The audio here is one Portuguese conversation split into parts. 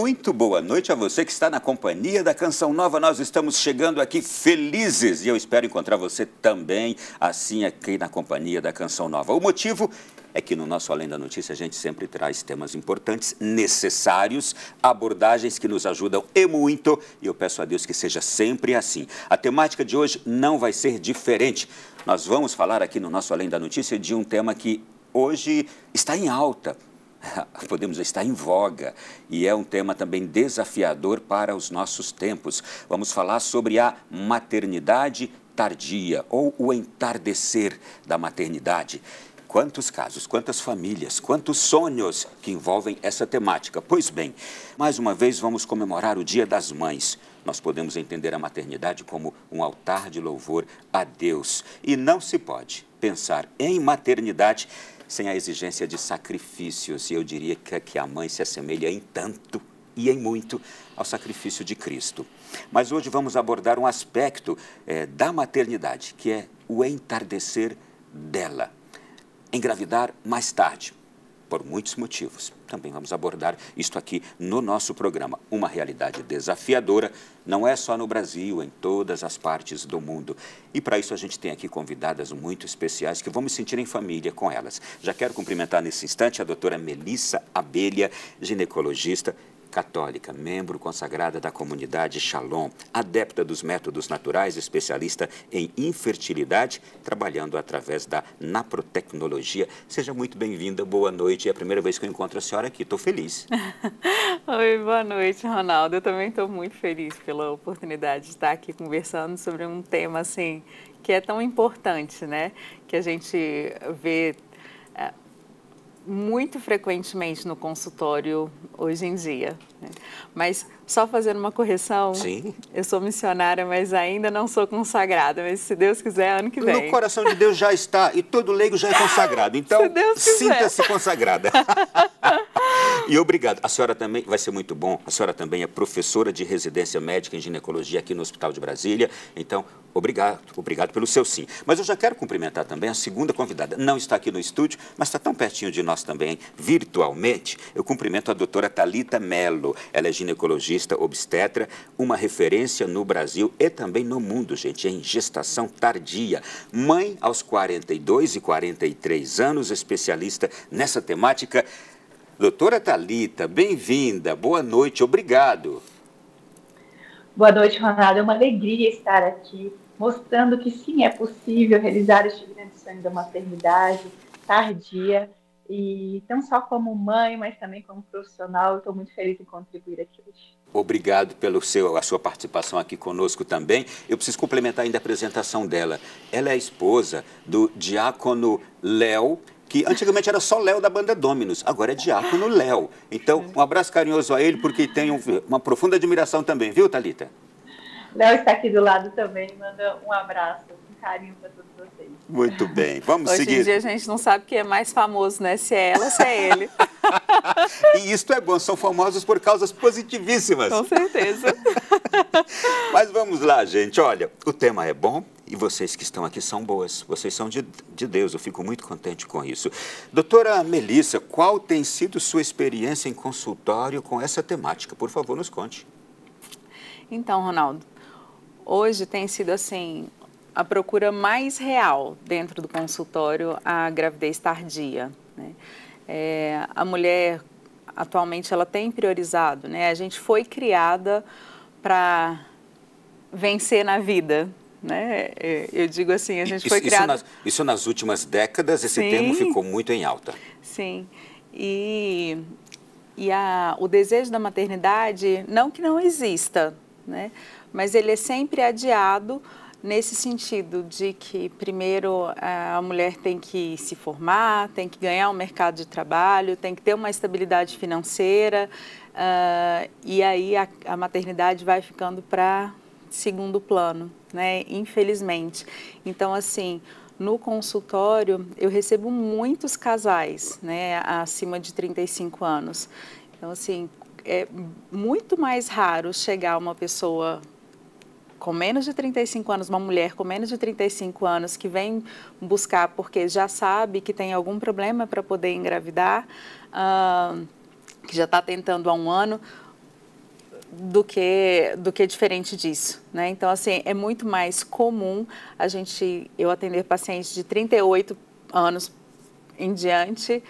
muito boa noite a você que está na companhia da Canção Nova. Nós estamos chegando aqui felizes e eu espero encontrar você também, assim, aqui na companhia da Canção Nova. O motivo é que no nosso Além da Notícia a gente sempre traz temas importantes, necessários, abordagens que nos ajudam e muito, e eu peço a Deus que seja sempre assim. A temática de hoje não vai ser diferente. Nós vamos falar aqui no nosso Além da Notícia de um tema que hoje está em alta. Podemos dizer, está em voga e é um tema também desafiador para os nossos tempos. Vamos falar sobre a maternidade tardia ou o entardecer da maternidade. Quantos casos, quantas famílias, quantos sonhos que envolvem essa temática. Pois bem, mais uma vez vamos comemorar o Dia das Mães. Nós podemos entender a maternidade como um altar de louvor a Deus. E não se pode pensar em maternidade sem a exigência de sacrifícios. E eu diria que a mãe se assemelha em tanto e em muito ao sacrifício de Cristo. Mas hoje vamos abordar um aspecto da maternidade, que é o entardecer dela. Engravidar mais tarde, por muitos motivos. Também vamos abordar isto aqui no nosso programa. Uma realidade desafiadora, não é só no Brasil, em todas as partes do mundo. E para isso a gente tem aqui convidadas muito especiais que vão me sentir em família com elas. Já quero cumprimentar nesse instante a doutora Melissa Abelha, ginecologista católica, membro consagrada da comunidade Shalom, adepta dos métodos naturais, especialista em infertilidade, trabalhando através da naprotecnologia. Seja muito bem-vinda, boa noite. É a primeira vez que eu encontro a senhora aqui, estou feliz. Oi, boa noite, Ronaldo. Eu também estou muito feliz pela oportunidade de estar aqui conversando sobre um tema assim que é tão importante, né? Que a gente vê muito frequentemente no consultório hoje em dia. Né? Mas só fazendo uma correção, sim, eu sou missionária, mas ainda não sou consagrada, mas se Deus quiser, ano que vem. No coração de Deus já está, e todo leigo já é consagrado, então sinta-se consagrada. E obrigado. A senhora também, vai ser muito bom, a senhora também é professora de residência médica em ginecologia aqui no Hospital de Brasília, então obrigado pelo seu sim. Mas eu já quero cumprimentar também a segunda convidada, não está aqui no estúdio, mas está tão pertinho de nós também, virtualmente. Eu cumprimento a doutora Thalita Mello, ela é ginecologista obstetra, uma referência no Brasil e também no mundo, gente, em gestação tardia. Mãe aos 42 e 43 anos, especialista nessa temática. Doutora Thalita, bem-vinda, boa noite, obrigado. Boa noite, Ronaldo. É uma alegria estar aqui, mostrando que sim, é possível realizar este grande sonho da maternidade tardia. E não só como mãe, mas também como profissional, eu estou muito feliz em contribuir aqui hoje. Obrigado pela sua participação aqui conosco também. Eu preciso complementar ainda a apresentação dela. Ela é a esposa do diácono Léo, que antigamente era só Léo da banda Dominus, agora é diácono Léo. Então, um abraço carinhoso a ele, porque tem uma profunda admiração também, viu, Thalita? Léo está aqui do lado também, manda um abraço, um carinho para todos vocês. Muito bem, vamos seguir. Hoje em dia a gente não sabe quem é mais famoso, né? Se é ela ou se é ele. E isto é bom, são famosos por causas positivíssimas. Com certeza. Mas vamos lá, gente, olha, o tema é bom. E vocês que estão aqui são boas, vocês são de Deus, eu fico muito contente com isso. Doutora Melissa, qual tem sido sua experiência em consultório com essa temática? Por favor, nos conte. Então, Ronaldo, hoje tem sido assim, a procura mais real dentro do consultório a gravidez tardia. Né? A mulher, atualmente, ela tem priorizado, né? A gente foi criada para vencer na vida. Né? Eu digo assim, a gente foi criada... Isso nas últimas décadas, esse termo ficou muito em alta. Sim, o desejo da maternidade, não que não exista, né? Mas ele é sempre adiado nesse sentido de que, primeiro, a mulher tem que se formar, tem que ganhar um mercado de trabalho, tem que ter uma estabilidade financeira, e aí a maternidade vai ficando para segundo plano, né? Infelizmente. Então, assim, no consultório, eu recebo muitos casais, né, acima de 35 anos. Então, assim, é muito mais raro chegar uma pessoa com menos de 35 anos, uma mulher com menos de 35 anos que vem buscar porque já sabe que tem algum problema para poder engravidar, que já está tentando há um ano. do que diferente disso, né? Então, assim, é muito mais comum eu atender pacientes de 38 anos em diante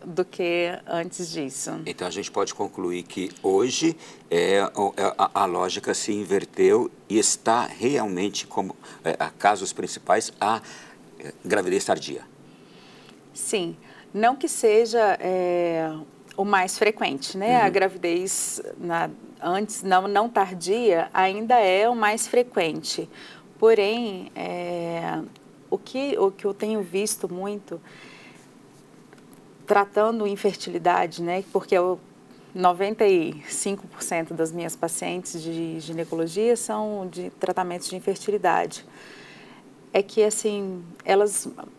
do que antes disso. Então, a gente pode concluir que hoje a lógica se inverteu e está realmente como casos principais a gravidez tardia. Sim, não que seja o mais frequente, né? A gravidez antes não tardia ainda é o mais frequente. Porém, o que eu tenho visto muito tratando infertilidade, né? Porque 95% das minhas pacientes de ginecologia são de tratamentos de infertilidade. É que, assim,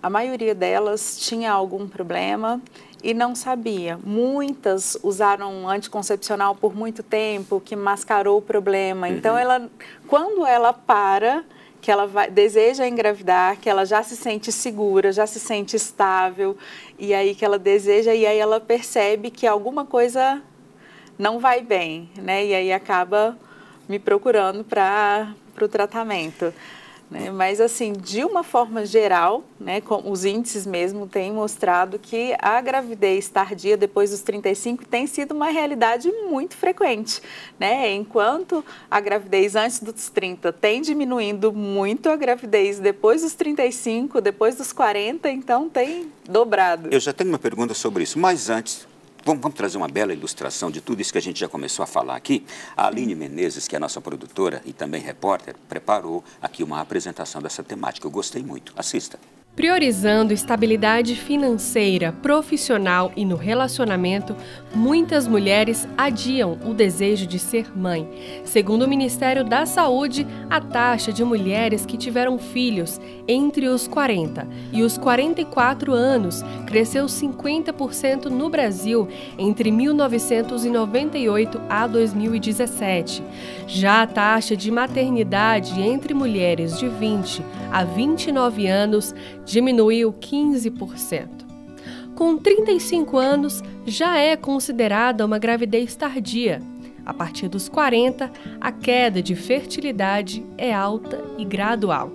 a maioria delas tinha algum problema e não sabia. Muitas usaram anticoncepcional por muito tempo, que mascarou o problema. Então, quando ela para, que ela deseja engravidar, que ela já se sente segura, já se sente estável, e aí que ela deseja, e aí ela percebe que alguma coisa não vai bem, né? E aí acaba me procurando para o tratamento. Né? Mas, assim, de uma forma geral, né, os índices mesmo têm mostrado que a gravidez tardia depois dos 35 tem sido uma realidade muito frequente. Né? Enquanto a gravidez antes dos 30 tem diminuindo muito, a gravidez depois dos 35, depois dos 40, então tem dobrado. Eu já tenho uma pergunta sobre isso, mas antes... Vamos trazer uma bela ilustração de tudo isso que a gente já começou a falar aqui. A Aline Menezes, que é a nossa produtora e também repórter, preparou aqui uma apresentação dessa temática. Eu gostei muito. Assista. Priorizando estabilidade financeira, profissional e no relacionamento, muitas mulheres adiam o desejo de ser mãe. Segundo o Ministério da Saúde, a taxa de mulheres que tiveram filhos entre os 40 e os 44 anos cresceu 50% no Brasil entre 1998 a 2017. Já a taxa de maternidade entre mulheres de 20 a 29 anos diminuiu 15%. Com 35 anos, já é considerada uma gravidez tardia. A partir dos 40, a queda de fertilidade é alta e gradual.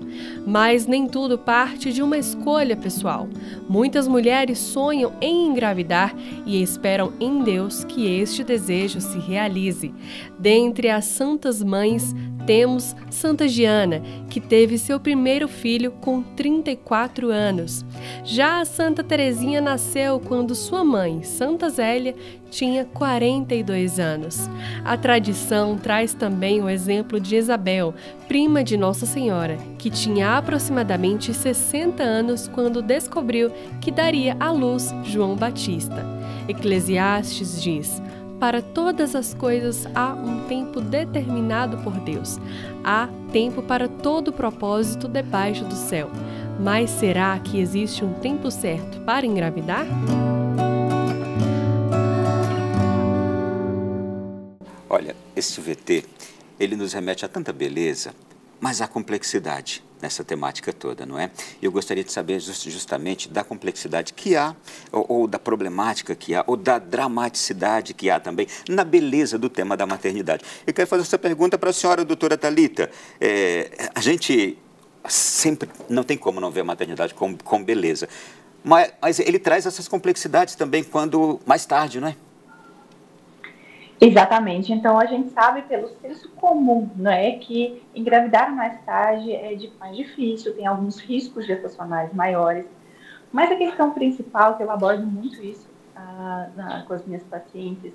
Mas nem tudo parte de uma escolha pessoal. Muitas mulheres sonham em engravidar e esperam em Deus que este desejo se realize. Dentre as santas mães, temos Santa Giana, que teve seu primeiro filho com 34 anos. Já a Santa Teresinha nasceu quando sua mãe, Santa Zélia, tinha 42 anos. A tradição traz também o exemplo de Isabel, prima de Nossa Senhora, que tinha aproximadamente 60 anos quando descobriu que daria à luz João Batista. Eclesiastes diz: para todas as coisas há um tempo determinado por Deus. Há tempo para todo propósito debaixo do céu. Mas será que existe um tempo certo para engravidar? Olha, esse VT, ele nos remete a tanta beleza, mas há complexidade nessa temática toda, não é? Eu gostaria de saber justamente da complexidade que há, ou da problemática que há, ou da dramaticidade que há também na beleza do tema da maternidade. Eu quero fazer essa pergunta para a senhora, doutora Thalita. A gente sempre, não tem como não ver a maternidade com beleza, mas ele traz essas complexidades também quando mais tarde, não é? Exatamente. Então, a gente sabe pelo senso comum, não é, que engravidar mais tarde é mais difícil, tem alguns riscos gestacionais maiores. Mas a questão principal, que eu abordo muito isso com as minhas pacientes,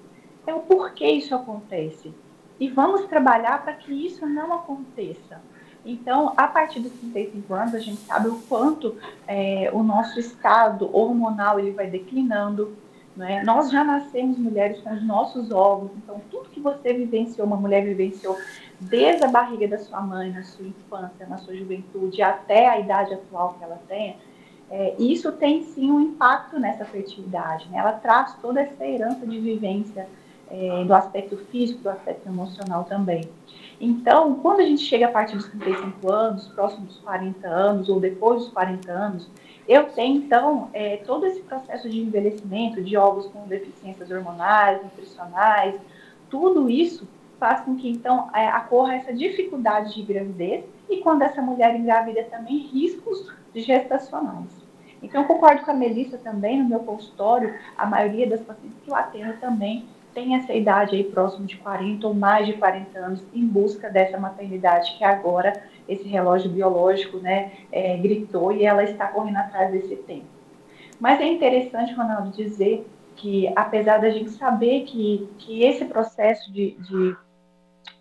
é o porquê isso acontece. E vamos trabalhar para que isso não aconteça. Então, a partir dos 35 anos, a gente sabe o quanto o nosso estado hormonal ele vai declinando. Né? Nós já nascemos mulheres com os nossos óvulos, então tudo que você vivenciou, uma mulher vivenciou desde a barriga da sua mãe, na sua infância, na sua juventude, até a idade atual que ela tenha, isso tem sim um impacto nessa fertilidade. Né? Ela traz toda essa herança de vivência do aspecto físico, do aspecto emocional também. Então, quando a gente chega a partir dos 35 anos, próximo dos 40 anos ou depois dos 40 anos, eu tenho, então, todo esse processo de envelhecimento de óvulos com deficiências hormonais, nutricionais, tudo isso faz com que, então, ocorra essa dificuldade de gravidez e, quando essa mulher engravida, também riscos gestacionais. Então, eu concordo com a Melissa também, no meu consultório, a maioria das pacientes que eu atendo também tem essa idade aí próximo de 40 ou mais de 40 anos em busca dessa maternidade que agora esse relógio biológico, né, gritou e ela está correndo atrás desse tempo. Mas é interessante, Ronaldo, dizer que, apesar da gente saber que esse processo de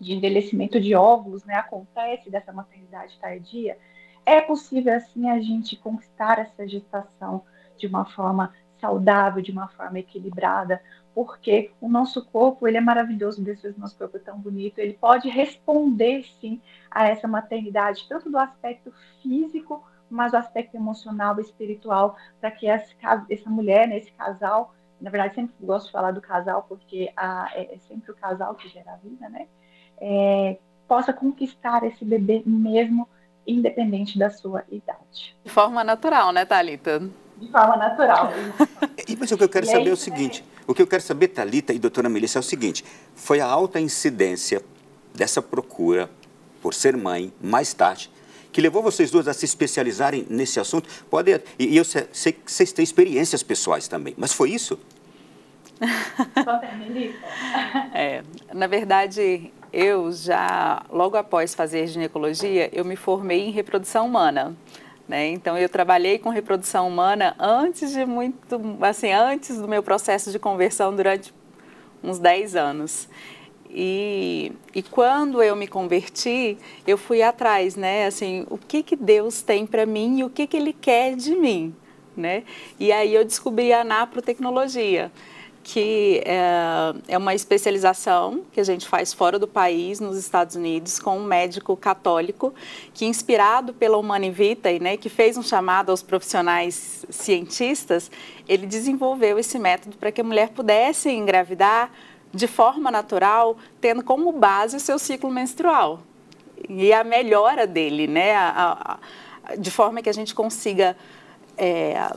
envelhecimento de óvulos, né, acontece dessa maternidade tardia, é possível, assim, a gente conquistar essa gestação de uma forma saudável, de uma forma equilibrada, porque o nosso corpo, ele é maravilhoso, Deus fez o nosso corpo tão bonito, ele pode responder, sim, a essa maternidade, tanto do aspecto físico, mas do aspecto emocional e espiritual, para que essa mulher, né, esse casal, na verdade, sempre gosto de falar do casal, porque é sempre o casal que gera a vida, né, possa conquistar esse bebê mesmo, independente da sua idade. De forma natural, né, Thalita? De forma natural. Mas o que eu quero saber é o seguinte, o que eu quero saber, Thalita e doutora Melissa, é o seguinte, foi a alta incidência dessa procura por ser mãe, mais tarde, que levou vocês duas a se especializarem nesse assunto? E eu sei que vocês têm experiências pessoais também, mas foi isso? Na verdade, eu já, logo após fazer ginecologia, eu me formei em reprodução humana. Né? Então, eu trabalhei com reprodução humana antes do meu processo de conversão durante uns 10 anos. E quando eu me converti, eu fui atrás, né? Assim, o que Deus tem para mim e o que Ele quer de mim, né? E aí eu descobri a naprotecnologia, que é uma especialização que a gente faz fora do país, nos Estados Unidos, com um médico católico que, inspirado pela Humana Vitae, né, que fez um chamado aos profissionais cientistas, ele desenvolveu esse método para que a mulher pudesse engravidar de forma natural, tendo como base o seu ciclo menstrual. E a melhora dele, né, de forma que a gente consiga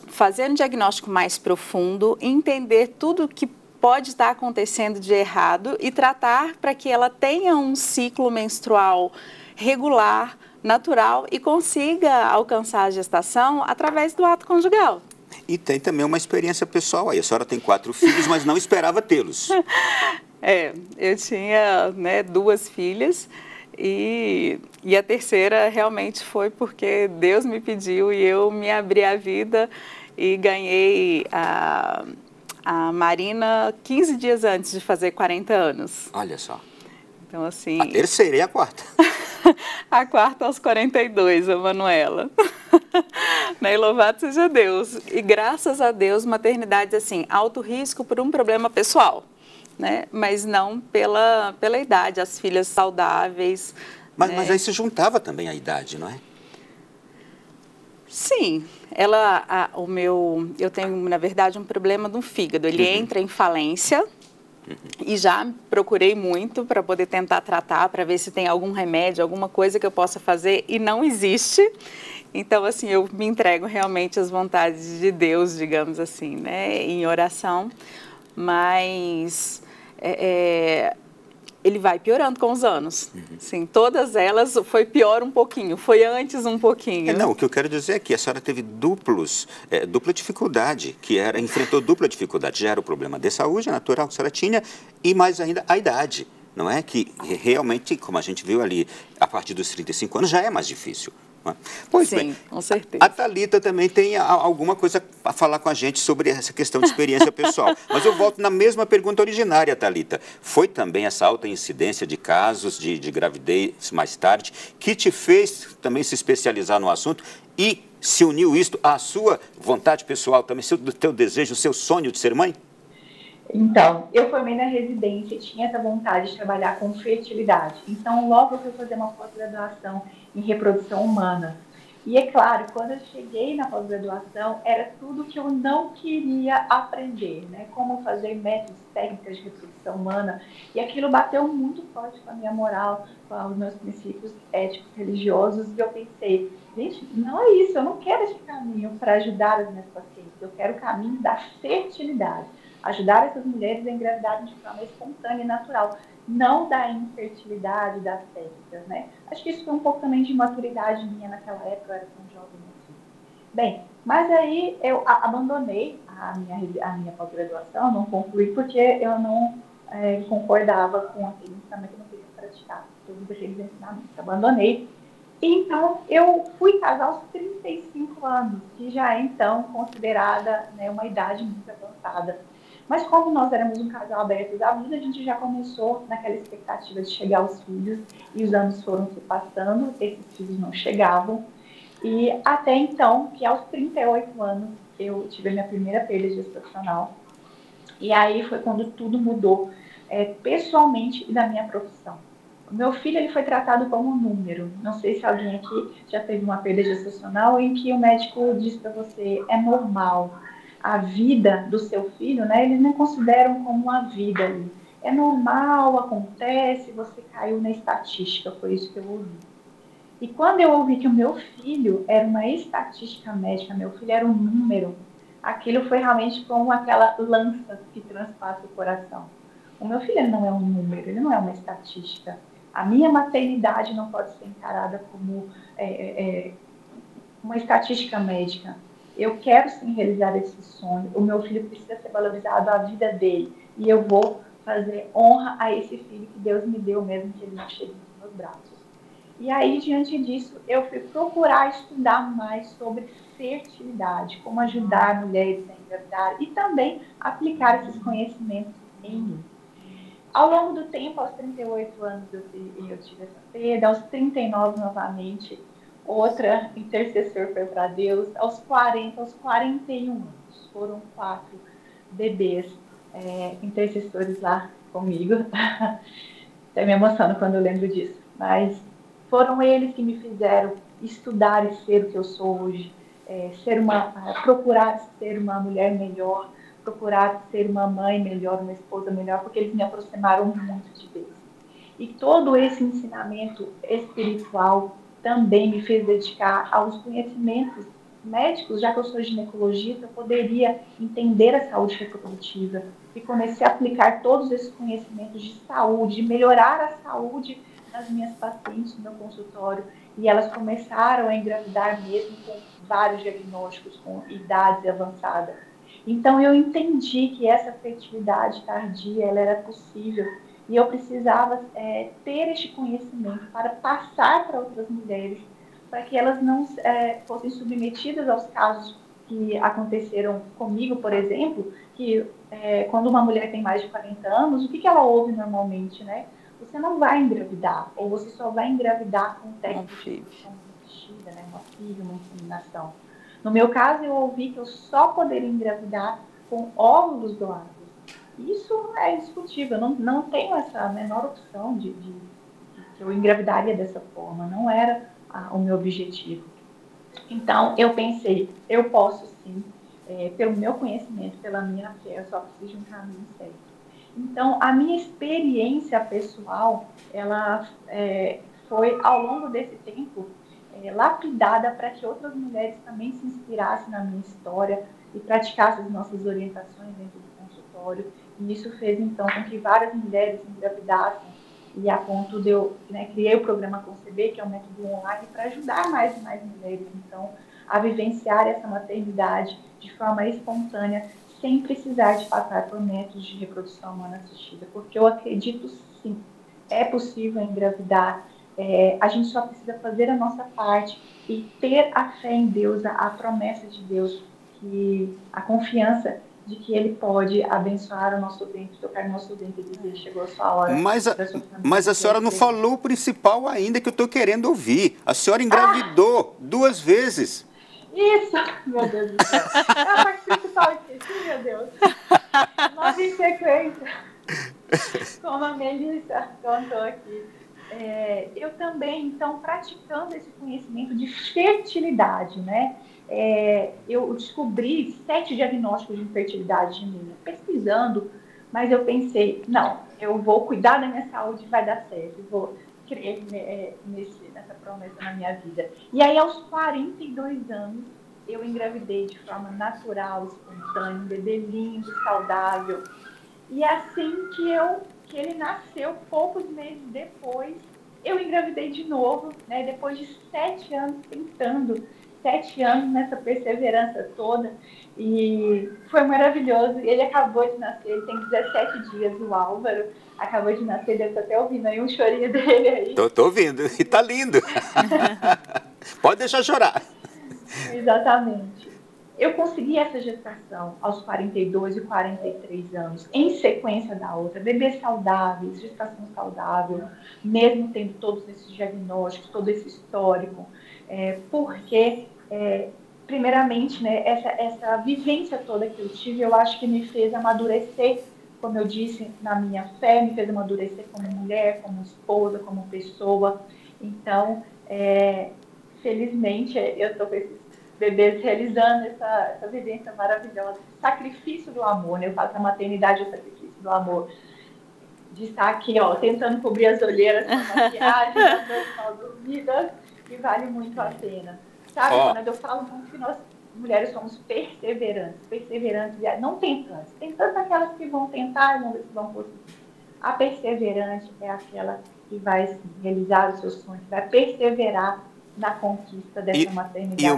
fazer um diagnóstico mais profundo, entender tudo o que pode estar acontecendo de errado e tratar para que ela tenha um ciclo menstrual regular, natural e consiga alcançar a gestação através do ato conjugal. E tem também uma experiência pessoal aí. A senhora tem 4 filhos, mas não esperava tê-los. Eu tinha, né, 2 filhas. E a terceira realmente foi porque Deus me pediu e eu me abri à vida e ganhei a Marina 15 dias antes de fazer 40 anos. Olha só. Então, assim... A terceira e a quarta. A quarta aos 42, a Manuela. Né? E louvado seja Deus. E graças a Deus, maternidade, assim, alto risco por um problema pessoal. Né? Mas não pela idade, as filhas saudáveis. Mas aí se juntava também a idade, não é? Sim, eu tenho, na verdade, um problema no fígado. Ele entra em falência e já procurei muito para poder tentar tratar, para ver se tem algum remédio, alguma coisa que eu possa fazer e não existe. Então, assim, eu me entrego realmente às vontades de Deus, digamos assim, né, em oração, mas ele vai piorando com os anos. Sim, todas elas foi pior um pouquinho, foi antes um pouquinho. Não, o que eu quero dizer é que a senhora teve dupla dificuldade, enfrentou dupla dificuldade. Já era o problema de saúde natural que a senhora tinha e mais ainda a idade, não é? Que realmente, como a gente viu ali, a partir dos 35 anos já é mais difícil. Pois sim, bem, com certeza. A Thalita também tem alguma coisa a falar com a gente sobre essa questão de experiência pessoal. Mas eu volto na mesma pergunta originária, Thalita. Foi também essa alta incidência de casos de gravidez mais tarde que te fez também se especializar no assunto e se uniu isto à sua vontade pessoal também, do teu desejo, o seu sonho de ser mãe? Então, eu formei na residência e tinha essa vontade de trabalhar com fertilidade. Então, logo eu fui fazer uma pós-graduação em reprodução humana. E é claro, quando eu cheguei na pós-graduação, era tudo que eu não queria aprender, né? Como fazer métodos, técnicas de reprodução humana. E aquilo bateu muito forte com a minha moral, com os meus princípios éticos, religiosos. E eu pensei, gente, não é isso, eu não quero esse caminho para ajudar as minhas pacientes. Eu quero o caminho da fertilidade. ajudar essas mulheres a engravidarem de forma espontânea e natural, não da infertilidade, das técnicas, né? Acho que isso foi um pouco também de maturidade minha naquela época, eu era tão jovem assim. Bem, mas aí eu abandonei a minha pós-graduação, não concluí porque eu não concordava com aquele ensinamento, eu não queria praticar todos aqueles ensinamentos, abandonei. Então, eu fui casar aos 35 anos, que já é, então, considerada, né, uma idade muito avançada. Mas como nós éramos um casal aberto à vida, a gente já começou naquela expectativa de chegar aos filhos, e os anos foram se passando, esses filhos não chegavam. E até então, que aos 38 anos, eu tive a minha primeira perda gestacional. E aí foi quando tudo mudou, pessoalmente e na minha profissão. O meu filho ele foi tratado como um número. Não sei se alguém aqui já teve uma perda gestacional em que o médico diz para você, é normal. A vida do seu filho, né, eles não consideram como uma vida ali. É normal, acontece, você caiu na estatística, foi isso que eu ouvi. E quando eu ouvi que o meu filho era uma estatística médica, meu filho era um número, aquilo foi realmente como aquela lança que transpassa o coração. O meu filho ele não é um número, ele não é uma estatística. A minha maternidade não pode ser encarada como uma estatística médica. Eu quero sim realizar esse sonho. O meu filho precisa ser valorizado, a vida dele. E eu vou fazer honra a esse filho que Deus me deu, mesmo que ele não chegue nos meus braços. E aí, diante disso, eu fui procurar estudar mais sobre fertilidade, como ajudar mulheres a engravidar e também aplicar esses conhecimentos em mim. Ao longo do tempo, aos 38 anos, eu tive essa perda, aos 39 novamente, outra intercessor foi para Deus, aos 40, aos 41 anos, foram 4 bebês intercessores lá comigo. Até me emociono quando eu lembro disso, mas foram eles que me fizeram estudar e ser o que eu sou hoje, procurar ser uma mulher melhor, procurar ser uma mãe melhor, uma esposa melhor, porque eles me aproximaram muito de Deus. E todo esse ensinamento espiritual também me fez dedicar aos conhecimentos médicos, já que eu sou ginecologista, eu poderia entender a saúde reprodutiva e comecei a aplicar todos esses conhecimentos de saúde, de melhorar a saúde das minhas pacientes no meu consultório, e elas começaram a engravidar mesmo com vários diagnósticos, com idades avançadas. Então eu entendi que essa fertilidade tardia ela era possível e eu precisava ter este conhecimento para passar para outras mulheres, para que elas não fossem submetidas aos casos que aconteceram comigo, por exemplo, que quando uma mulher tem mais de 40 anos, o que ela ouve normalmente, né? Você não vai engravidar, ou você só vai engravidar com técnica de reprodução assistida, né? Uma filha, uma inseminação. No meu caso, eu ouvi que eu só poderia engravidar com óvulos doados. Isso é indiscutível, não tenho essa menor opção de que eu engravidaria dessa forma, não era o meu objetivo. Então, eu pensei, eu posso sim, pelo meu conhecimento, pela minha fé, eu só preciso de um caminho certo. Então, a minha experiência pessoal, ela foi, ao longo desse tempo, lapidada para que outras mulheres também se inspirassem na minha história e praticassem as nossas orientações dentro do consultório. E isso fez, então, com que várias mulheres engravidassem. E a ponto de eu criei o programa Conceber, que é um método online, para ajudar mais e mais mulheres, então, a vivenciar essa maternidade de forma espontânea, sem precisar de passar por métodos de reprodução humana assistida, porque eu acredito sim, é possível engravidar, a gente só precisa fazer a nossa parte e ter a fé em Deus, a promessa de Deus, a confiança de que Ele pode abençoar o nosso ventre, tocar o nosso ventre e dizer, chegou a sua hora. Mas a senhora não falou o principal ainda que eu estou querendo ouvir. A senhora engravidou 2 vezes. Isso, meu Deus do céu. É a parte principal, esqueci, meu Deus. Nós em sequência, como a Melissa contou aqui. Eu também, então, praticando esse conhecimento de fertilidade, né? Eu descobri 7 diagnósticos de infertilidade de mim, pesquisando, mas eu pensei, não, eu vou cuidar da minha saúde, vai dar certo, eu vou crer nessa promessa na minha vida. E aí, aos 42 anos, eu engravidei de forma natural, espontânea, um bebê lindo, saudável. E assim que ele nasceu, poucos meses depois, eu engravidei de novo, né? Depois de 7 anos tentando, 7 anos nessa perseverança toda. E foi maravilhoso. Ele acabou de nascer, ele tem 17 dias, o Álvaro. Acabou de nascer, deve estar até ouvindo aí um chorinho dele aí. Tô ouvindo, e tá lindo. Pode deixar chorar. Exatamente. Eu consegui essa gestação aos 42 e 43 anos, em sequência da outra, bebês saudáveis, gestação saudável, mesmo tendo todos esses diagnósticos, todo esse histórico, porque, primeiramente, né, essa vivência toda que eu tive, eu acho que me fez amadurecer, como eu disse, na minha fé, me fez amadurecer como mulher, como esposa, como pessoa. Então, felizmente, eu estou com esses bebês realizando essa vivência maravilhosa, sacrifício do amor, né? Eu faço a maternidade o sacrifício do amor, de estar aqui, ó, tentando cobrir as olheiras com a maquiagem, as noites mal dormidas, que vale muito a pena. Sabe, quando eu falo muito que nós, mulheres, somos perseverantes, não tentantes. Tentantes aquelas que vão tentar e vão ver se vão conseguir. A perseverante é aquela que vai realizar os seus sonhos, vai perseverar na conquista dessa maternidade. E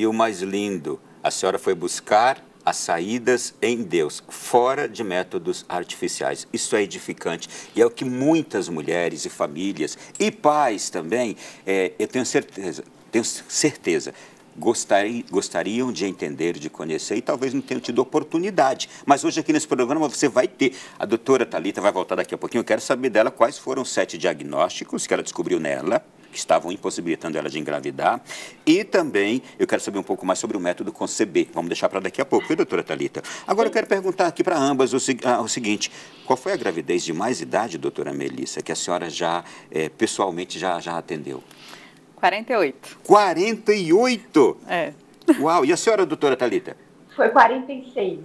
o mais lindo, a senhora foi buscar as saídas em Deus, fora de métodos artificiais. Isso é edificante e é o que muitas mulheres e famílias e pais também, eu tenho certeza, gostariam de entender, de conhecer e talvez não tenham tido oportunidade. Mas hoje aqui nesse programa você vai ter. A doutora Thalita vai voltar daqui a pouquinho. Eu quero saber dela quais foram os 7 diagnósticos que ela descobriu nela, que estavam impossibilitando ela de engravidar. E também eu quero saber um pouco mais sobre o método Conceber. Vamos deixar para daqui a pouco, viu, doutora Thalita? Agora eu quero perguntar aqui para ambas o seguinte: qual foi a gravidez de mais idade, doutora Melissa, que a senhora já, pessoalmente, já atendeu? 48. 48? É. Uau! E a senhora, doutora Thalita? Foi 46.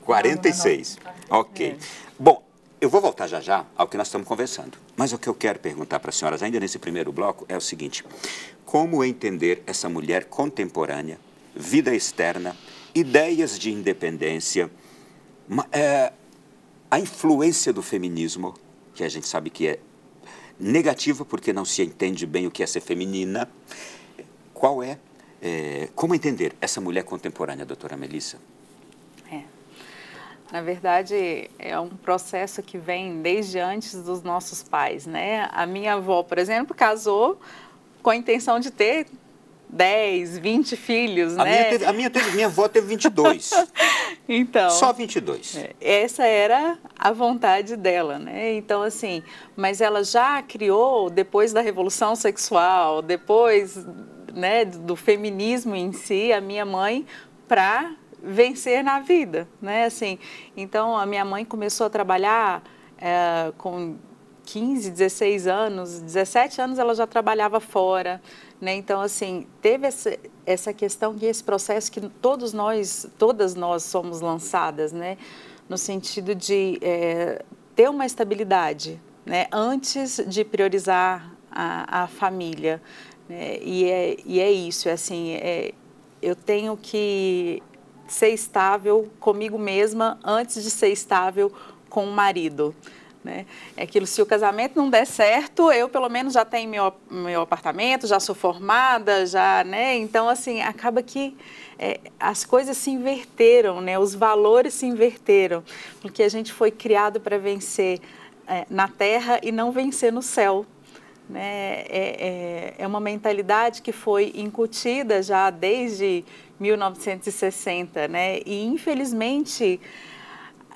46. Ok. Bom, eu vou voltar já ao que nós estamos conversando. Mas o que eu quero perguntar para as senhoras, ainda nesse primeiro bloco, é o seguinte: como entender essa mulher contemporânea, vida externa, ideias de independência, a influência do feminismo, que a gente sabe que é negativa, porque não se entende bem o que é ser feminina. Como entender essa mulher contemporânea, doutora Melissa? Na verdade, é um processo que vem desde antes dos nossos pais, né? A minha avó, por exemplo, casou com a intenção de ter 10, 20 filhos, né? Minha avó teve 22. Então, só 22. Essa era a vontade dela, né? Então, assim, mas ela já criou, depois da Revolução Sexual, depois, né, do feminismo em si, a minha mãe para vencer na vida, né? Assim, então, a minha mãe começou a trabalhar com 15, 16 anos, 17 anos ela já trabalhava fora, né? Então, assim, teve essa questão e esse processo que todas nós somos lançadas, né? No sentido de ter uma estabilidade, né? Antes de priorizar a família, né? E é isso, assim, eu tenho que ser estável comigo mesma antes de ser estável com o marido, né? É aquilo, se o casamento não der certo, eu pelo menos já tenho meu apartamento, já sou formada, já, né? Então, assim, acaba que as coisas se inverteram, né? Os valores se inverteram, porque a gente foi criado para vencer na terra e não vencer no céu, né? É uma mentalidade que foi incutida já desde 1960, né? E, infelizmente,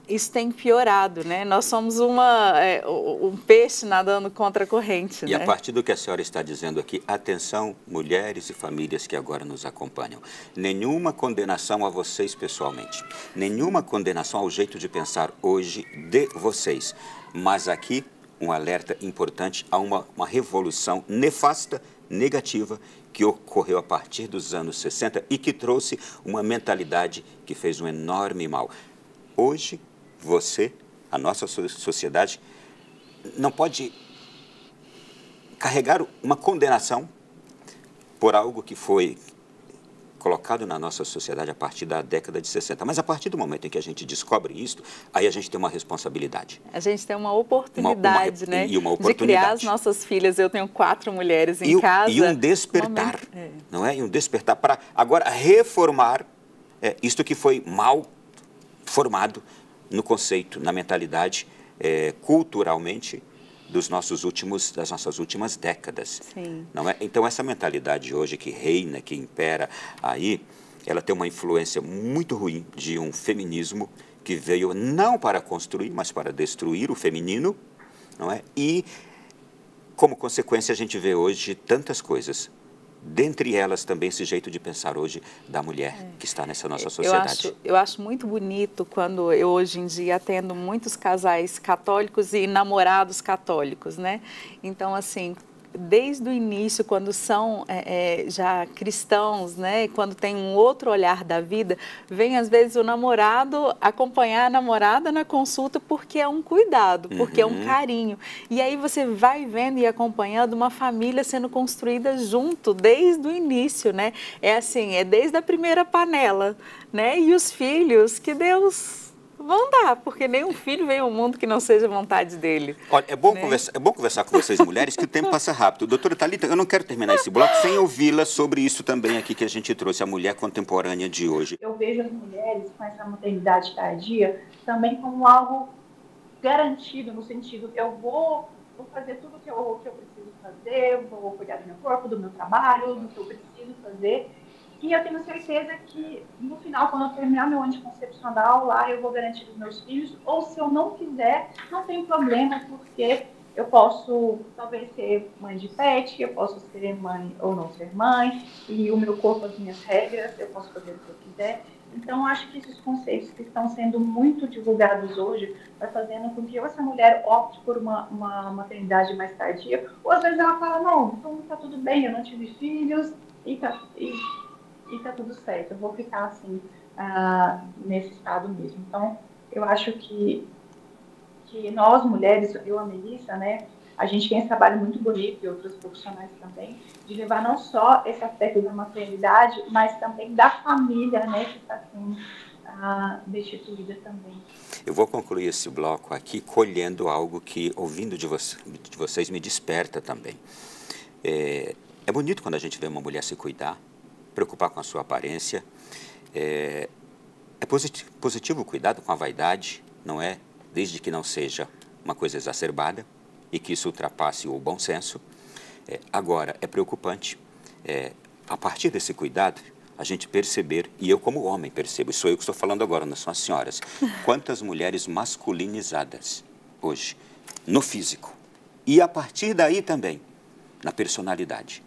isso tem piorado, né? Nós somos um peixe nadando contra a corrente, E, né? A partir do que a senhora está dizendo aqui, atenção, mulheres e famílias que agora nos acompanham. Nenhuma condenação a vocês pessoalmente, nenhuma condenação ao jeito de pensar hoje de vocês, mas aqui um alerta importante a uma revolução nefasta, negativa, que ocorreu a partir dos anos 60 e que trouxe uma mentalidade que fez um enorme mal. Hoje, você, a nossa sociedade, não pode carregar uma condenação por algo que foi colocado na nossa sociedade a partir da década de 60. Mas a partir do momento em que a gente descobre isso, aí a gente tem uma responsabilidade. A gente tem uma oportunidade, né? E uma de criar as nossas filhas. Eu tenho 4 mulheres em casa. E um despertar, não é? E um despertar para agora reformar isto que foi mal formado no conceito, na mentalidade, culturalmente, das nossas últimas décadas. Sim. Não é? Então, essa mentalidade hoje que reina, que impera aí, ela tem uma influência muito ruim de um feminismo que veio não para construir, mas para destruir o feminino, não é? E, como consequência, a gente vê hoje tantas coisas. Dentre elas também esse jeito de pensar hoje da mulher que está nessa nossa sociedade. Eu acho muito bonito quando eu hoje em dia atendo muitos casais católicos e namorados católicos, né? Então, assim, desde o início, quando são já cristãos, né? Quando tem um outro olhar da vida, vem às vezes o namorado acompanhar a namorada na consulta porque é um cuidado, porque é um carinho. E aí você vai vendo e acompanhando uma família sendo construída junto desde o início, né? É assim, é desde a primeira panela, né? E os filhos que Deus vão dar, porque nenhum filho vem ao mundo que não seja vontade dele. Olha, é bom conversar com vocês, mulheres, que o tempo passa rápido. Doutora Thalita, eu não quero terminar esse bloco sem ouvi-la sobre isso também aqui que a gente trouxe, a mulher contemporânea de hoje. Eu vejo as mulheres com essa maternidade tardia também como algo garantido, no sentido, eu vou fazer tudo que eu preciso fazer, vou cuidar do meu corpo, do meu trabalho, do que eu preciso fazer. E eu tenho certeza que, no final, quando eu terminar meu anticoncepcional, lá eu vou garantir os meus filhos. Ou se eu não quiser, não tem problema, porque eu posso, talvez, ser mãe de pet, eu posso ser mãe ou não ser mãe, e o meu corpo, as minhas regras, eu posso fazer o que eu quiser. Então, acho que esses conceitos que estão sendo muito divulgados hoje vai fazendo com que ou essa mulher opte por uma maternidade mais tardia, ou às vezes ela fala, não, então tá tudo bem, eu não tive filhos, e tá tudo certo, eu vou ficar assim, nesse estado mesmo. Então, eu acho que nós, mulheres, eu, a Melissa, né, a gente tem esse trabalho muito bonito, e outros profissionais também, de levar não só esse aspecto da maternidade, mas também da família, né, que está sendo destituída também. Eu vou concluir esse bloco aqui colhendo algo que, ouvindo de vocês, me desperta também. É bonito quando a gente vê uma mulher se cuidar, preocupar com a sua aparência. É positivo o cuidado com a vaidade, não é? Desde que não seja uma coisa exacerbada e que isso ultrapasse o bom senso. Agora, é preocupante, a partir desse cuidado, a gente perceber, e eu como homem percebo, sou eu que estou falando agora, não são as senhoras, quantas mulheres masculinizadas hoje, no físico, e a partir daí também, na personalidade.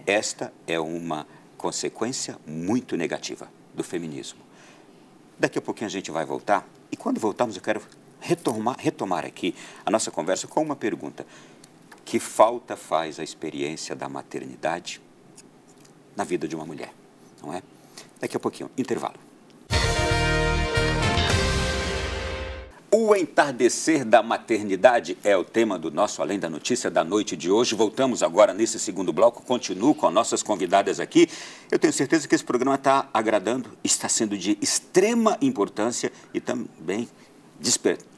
Esta é uma consequência muito negativa do feminismo. Daqui a pouquinho a gente vai voltar, e quando voltarmos eu quero retomar aqui a nossa conversa com uma pergunta. Que falta faz a experiência da maternidade na vida de uma mulher, não é? Daqui a pouquinho, intervalo. O entardecer da maternidade é o tema do nosso Além da Notícia da noite de hoje. Voltamos agora nesse segundo bloco, continuo com nossas convidadas aqui. Eu tenho certeza que esse programa está agradando, está sendo de extrema importância e também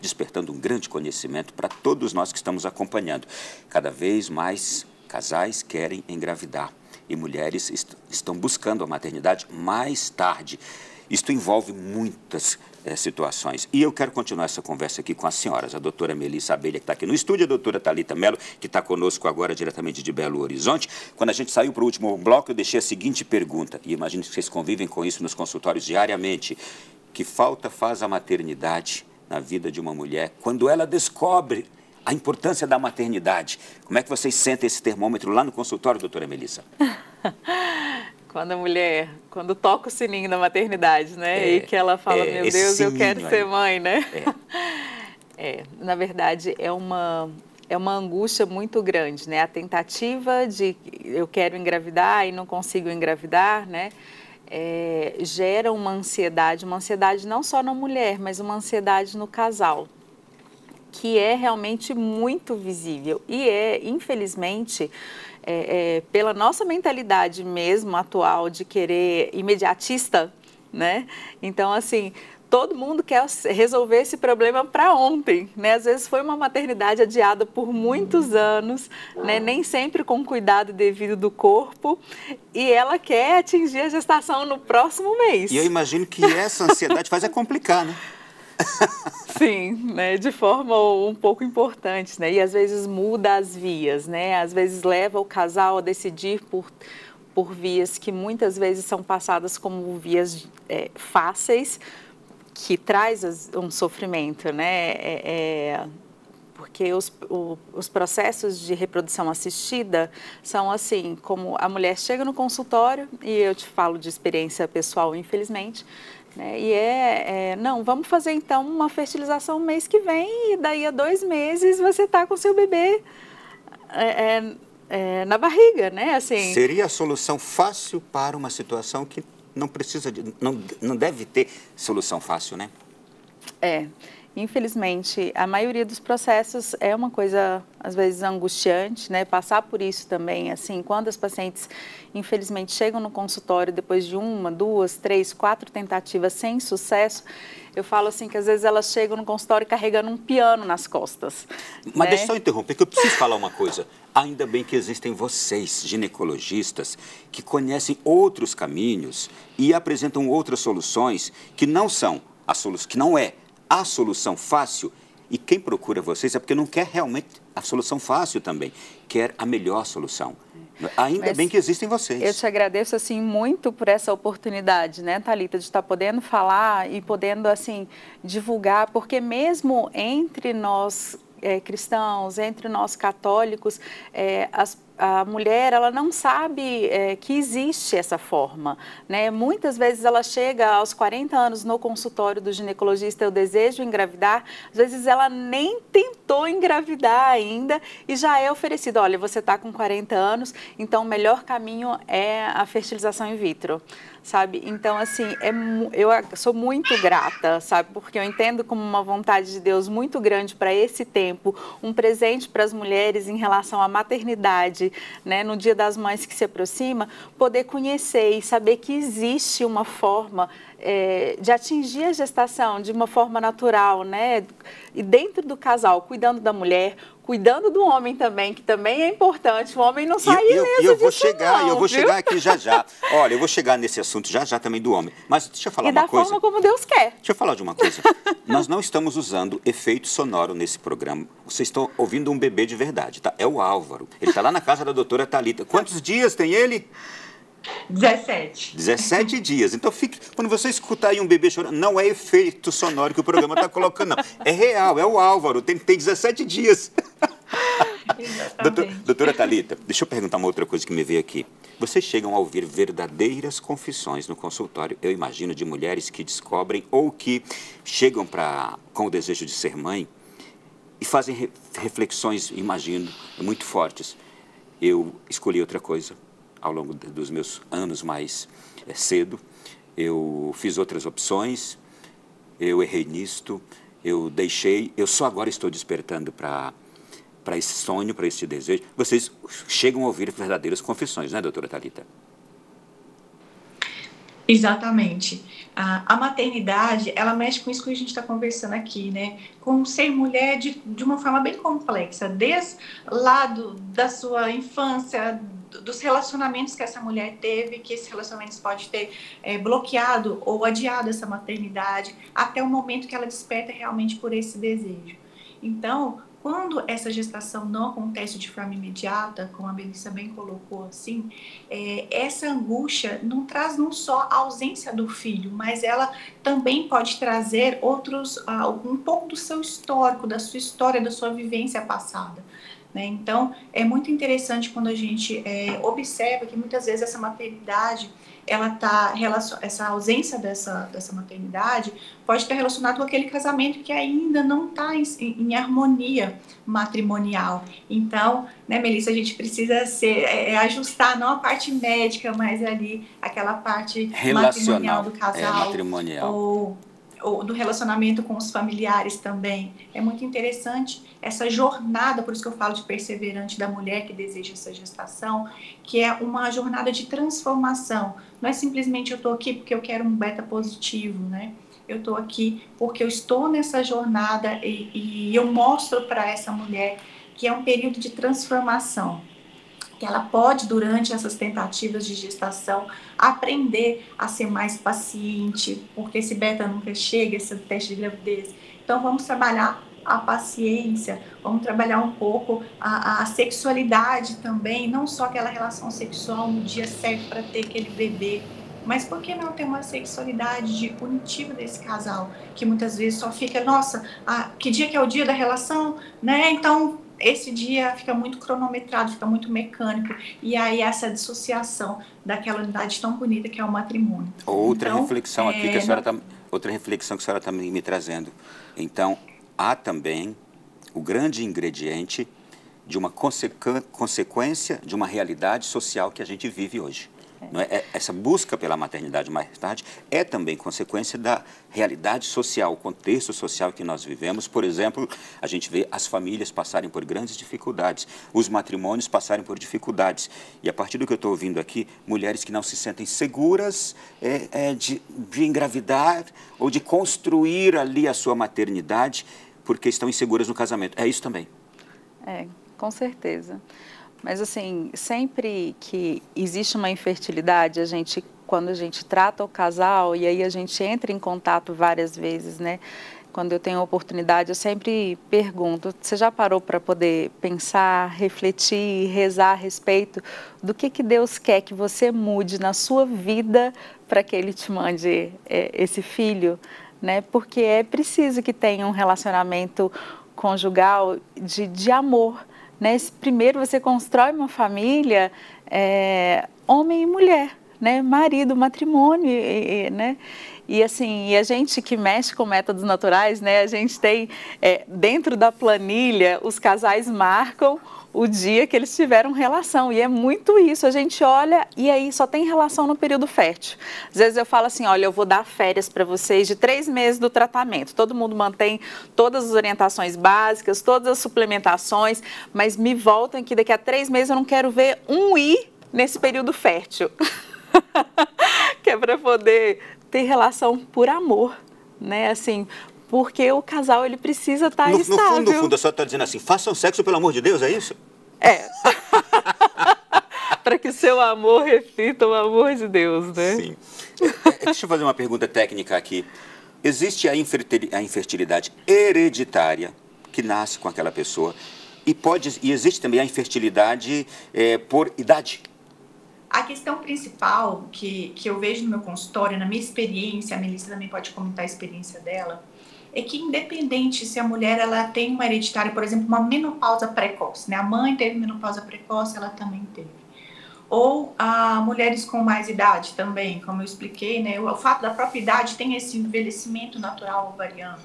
despertando um grande conhecimento para todos nós que estamos acompanhando. Cada vez mais casais querem engravidar e mulheres estão buscando a maternidade mais tarde. Isto envolve muitas situações. E eu quero continuar essa conversa aqui com as senhoras, a doutora Melissa Abelha, que está aqui no estúdio, a doutora Thalita Mello, que está conosco agora diretamente de Belo Horizonte. Quando a gente saiu para o último bloco, eu deixei a seguinte pergunta, e imagino que vocês convivem com isso nos consultórios diariamente. Que falta faz a maternidade na vida de uma mulher quando ela descobre a importância da maternidade? Como é que vocês sentem esse termômetro lá no consultório, doutora Melissa? Quando a mulher, quando toca o sininho da maternidade, né? E que ela fala, meu Deus, eu quero ser mãe, né? Na verdade, é uma angústia muito grande, né? A tentativa de eu quero engravidar e não consigo engravidar, né? Gera uma ansiedade não só na mulher, mas uma ansiedade no casal. que é realmente muito visível e infelizmente, pela nossa mentalidade mesmo atual de querer imediatista, né? Então, assim, todo mundo quer resolver esse problema para ontem, né? Às vezes foi uma maternidade adiada por muitos anos, né? Nem sempre com cuidado devido do corpo, e ela quer atingir a gestação no próximo mês. E eu imagino que essa ansiedade faz complicar, né? Sim, né, de forma um pouco importante, né, e às vezes muda as vias, né, às vezes leva o casal a decidir por vias que muitas vezes são passadas como vias fáceis, que traz um sofrimento, né, porque os processos de reprodução assistida são assim, como a mulher chega no consultório, e eu te falo de experiência pessoal, infelizmente, né? E não, vamos fazer então uma fertilização mês que vem e daí a 2 meses você está com seu bebê na barriga, né? Assim, seria a solução fácil para uma situação que não precisa não deve ter solução fácil, né? Infelizmente, a maioria dos processos é uma coisa, às vezes, angustiante, né? Passar por isso também, assim, quando as pacientes, infelizmente, chegam no consultório depois de 1, 2, 3, 4 tentativas sem sucesso, eu falo assim que às vezes elas chegam no consultório carregando um piano nas costas. Mas né? deixa eu só interromper, que eu preciso falar uma coisa. Ainda bem que existem vocês, ginecologistas, que conhecem outros caminhos e apresentam outras soluções que não são que não é a solução fácil, e quem procura vocês é porque não quer realmente a solução fácil também, quer a melhor solução. Ainda bem que existem vocês. Eu te agradeço, assim, muito por essa oportunidade, né, Thalita, de estar podendo falar e podendo, assim, divulgar, porque mesmo entre nós cristãos, entre nós católicos, a mulher, ela não sabe que existe essa forma, né? Muitas vezes ela chega aos 40 anos no consultório do ginecologista, eu desejo engravidar, às vezes ela nem tentou engravidar ainda e já é oferecido, olha, você está com 40 anos, então o melhor caminho é a fertilização in vitro, sabe? Então, assim, eu sou muito grata, sabe? Porque eu entendo como uma vontade de Deus muito grande para esse tempo, um presente para as mulheres em relação à maternidade, né, no Dia das Mães que se aproxima, poder conhecer e saber que existe uma forma de atingir a gestação de uma forma natural, né, e dentro do casal, cuidando da mulher, cuidando do homem também, que também é importante, o homem não sair eu vou chegar aqui já. Olha, eu vou chegar nesse assunto já também do homem, mas deixa eu falar uma coisa. E da forma como Deus quer. Deixa eu falar de uma coisa. Nós não estamos usando efeito sonoro nesse programa. Vocês estão ouvindo um bebê de verdade, tá? É o Álvaro. Ele está lá na casa da doutora Thalita. Quantos dias tem ele? 17. 17 dias. Então, quando você escutar aí um bebê chorando, não é efeito sonoro que o programa está colocando, não. É real, é o Álvaro, tem 17 dias. Doutora Thalita, deixa eu perguntar uma outra coisa que me veio aqui. Vocês chegam a ouvir verdadeiras confissões no consultório, eu imagino, de mulheres que descobrem ou que chegam com o desejo de ser mãe e fazem reflexões, imagino, muito fortes. Eu escolhi outra coisa. Ao longo dos meus anos mais cedo, eu fiz outras opções, eu errei nisto, eu só agora estou despertando para esse sonho, para esse desejo. Vocês chegam a ouvir verdadeiras confissões, né, doutora Thalita? Exatamente. A maternidade, ela mexe com isso que a gente está conversando aqui, né? Com ser mulher de uma forma bem complexa, desde lá da sua infância, dos relacionamentos que essa mulher teve, que esses relacionamentos podem ter bloqueado ou adiado essa maternidade, até o momento que ela desperta realmente por esse desejo. Então, quando essa gestação não acontece de forma imediata, como a Melissa bem colocou assim, essa angústia não traz não só a ausência do filho, mas ela também pode trazer um pouco do seu histórico, da sua história, da sua vivência passada. Então, é muito interessante quando a gente observa que muitas vezes essa maternidade, essa ausência dessa maternidade pode estar relacionada com aquele casamento que ainda não está em harmonia matrimonial. Então, né, Melissa, a gente precisa ajustar não a parte médica, mas ali aquela parte matrimonial do casal. Matrimonial. Ou do relacionamento com os familiares também. É muito interessante essa jornada, por isso que eu falo de perseverante da mulher que deseja essa gestação, que é uma jornada de transformação. Não é simplesmente eu estou aqui porque eu quero um beta positivo, né? Eu estou aqui porque eu estou nessa jornada e eu mostro para essa mulher que é um período de transformação, que ela pode, durante essas tentativas de gestação, aprender a ser mais paciente, porque esse beta nunca chega, esse teste de gravidez. Então, vamos trabalhar a paciência, vamos trabalhar um pouco a sexualidade também, não só aquela relação sexual no dia certo para ter aquele bebê, mas por que não ter uma sexualidade punitiva desse casal, que muitas vezes só fica, nossa, que dia que é o dia da relação, né? Então, esse dia fica muito cronometrado, fica muito mecânico, e aí essa dissociação daquela unidade tão bonita que é o matrimônio. Outra reflexão aqui que a senhora está me trazendo. Então, há também o grande ingrediente de uma consequência de uma realidade social que a gente vive hoje. Não é? Essa busca pela maternidade mais tarde é também consequência da realidade social, o contexto social que nós vivemos. Por exemplo, a gente vê as famílias passarem por grandes dificuldades, os matrimônios passarem por dificuldades. E a partir do que eu estou ouvindo aqui, mulheres que não se sentem seguras de engravidar ou de construir ali a sua maternidade porque estão inseguras no casamento. É isso também? Com certeza. Mas, assim, sempre que existe uma infertilidade, quando a gente trata o casal, e aí a gente entra em contato várias vezes, né? Quando eu tenho a oportunidade, eu sempre pergunto, você já parou para poder pensar, refletir, rezar a respeito do que Deus quer que você mude na sua vida para que Ele te mande esse filho, né? Porque é preciso que tenha um relacionamento conjugal de amor, né? Primeiro você constrói uma família, homem e mulher, né? Marido, matrimônio, né? E assim, a gente que mexe com métodos naturais, né? A gente tem dentro da planilha, os casais marcam o dia que eles tiveram relação, e é muito isso, a gente olha e aí só tem relação no período fértil. Às vezes eu falo assim, olha, eu vou dar férias para vocês de 3 meses do tratamento, todo mundo mantém todas as orientações básicas, todas as suplementações, mas me voltam que daqui a 3 meses eu não quero ver um I nesse período fértil, que é para poder ter relação por amor, né, assim, porque o casal, ele precisa estar estável. No fundo, a senhora está dizendo assim, façam sexo pelo amor de Deus, é isso? Para que seu amor reflita o amor de Deus, né? Sim. Deixa eu fazer uma pergunta técnica aqui. Existe a infertilidade hereditária, que nasce com aquela pessoa, e existe também a infertilidade por idade? A questão principal que eu vejo no meu consultório, na minha experiência, a Melissa também pode comentar a experiência dela, é que independente se a mulher ela tem uma hereditária, por exemplo, uma menopausa precoce, né? A mãe teve menopausa precoce, ela também teve. Ou mulheres com mais idade também, como eu expliquei, né? O fato da própria idade tem esse envelhecimento natural ovariano.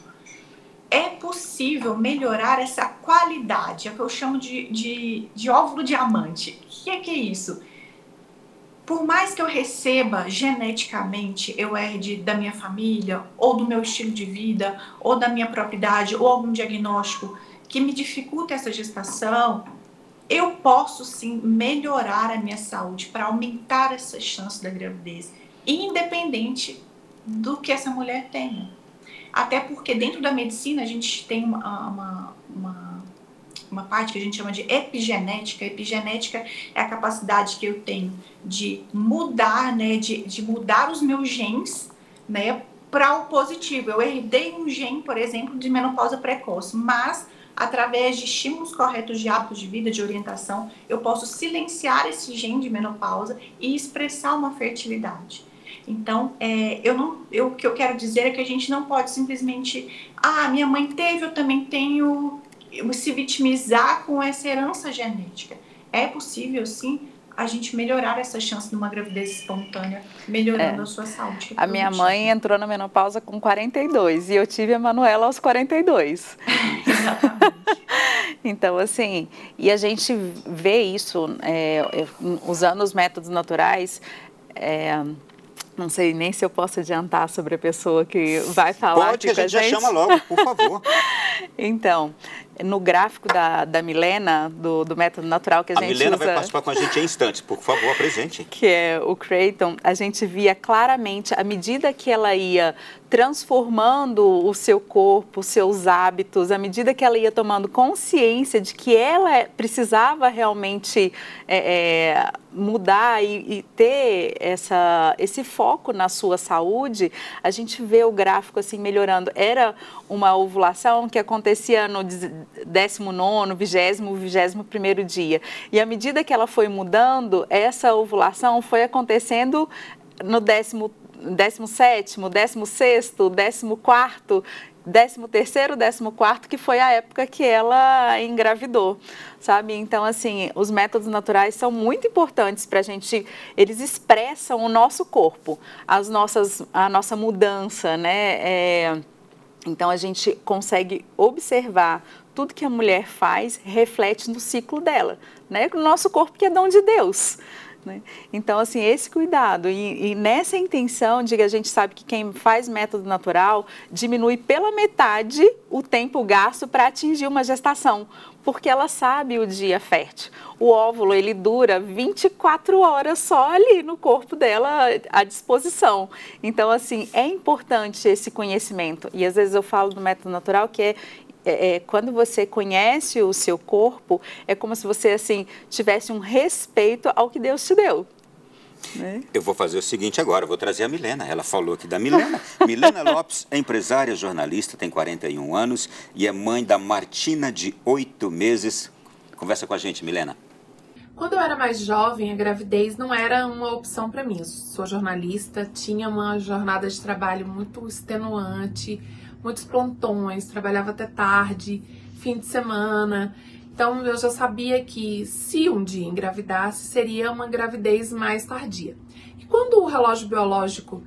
É possível melhorar essa qualidade, é o que eu chamo de óvulo diamante. O que é isso? Por mais que eu receba geneticamente, eu herde da minha família, ou do meu estilo de vida, ou da minha propriedade, ou algum diagnóstico que me dificulta essa gestação, eu posso sim melhorar a minha saúde para aumentar essa chance da gravidez, independente do que essa mulher tenha. Até porque dentro da medicina a gente tem uma parte que a gente chama de epigenética. Epigenética é a capacidade que eu tenho de mudar, né, de mudar os meus genes, né, para o positivo. Eu herdei um gene, por exemplo, de menopausa precoce, mas através de estímulos corretos de hábitos de vida, de orientação, eu posso silenciar esse gene de menopausa e expressar uma fertilidade. Então, o que eu quero dizer é que a gente não pode simplesmente, minha mãe teve, eu também tenho, se vitimizar com essa herança genética. É possível, sim, a gente melhorar essa chance de uma gravidez espontânea, melhorando a sua saúde. A minha mãe entrou na menopausa com 42 e eu tive a Manuela aos 42. Exatamente. Então, assim, e a gente vê isso usando os métodos naturais. Não sei nem se eu posso adiantar sobre a pessoa que vai falar Pode, aqui com a gente. já chama logo, por favor. Então, no gráfico da Milena, do método natural que a gente Milena usa... vai participar com a gente em instantes, por favor, apresente. Que é o Creighton, a gente via claramente, à medida que ela ia transformando o seu corpo, os seus hábitos, à medida que ela ia tomando consciência de que ela precisava realmente mudar e ter esse foco na sua saúde, a gente vê o gráfico assim melhorando. Era uma ovulação que acontecia no 19º, 20º, 21º dia. E à medida que ela foi mudando, essa ovulação foi acontecendo no 17º, 16º, 14º, 13º, 14º, que foi a época que ela engravidou, sabe? Então, assim, os métodos naturais são muito importantes para a gente, eles expressam o nosso corpo, a nossa mudança, né? Então, a gente consegue observar tudo que a mulher faz, reflete no ciclo dela, né? O nosso corpo que é dom de Deus. Né? Então, assim, esse cuidado e nessa intenção de que a gente sabe que quem faz método natural diminui pela metade o tempo gasto para atingir uma gestação, porque ela sabe o dia fértil. O óvulo, ele dura 24 horas só ali no corpo dela à disposição. Então, assim, é importante esse conhecimento. E às vezes eu falo do método natural que quando você conhece o seu corpo, é como se você, assim, tivesse um respeito ao que Deus te deu. Né? Eu vou fazer o seguinte agora, eu vou trazer a Milena. Ela falou aqui da Milena. Milena Lopes é empresária, jornalista, tem 41 anos e é mãe da Martina, de 8 meses. Conversa com a gente, Milena. Quando eu era mais jovem, a gravidez não era uma opção para mim. Eu sou jornalista, tinha uma jornada de trabalho muito extenuante, muitos plantões, trabalhava até tarde, fim de semana. Então, eu já sabia que se um dia engravidasse, seria uma gravidez mais tardia. E quando o relógio biológico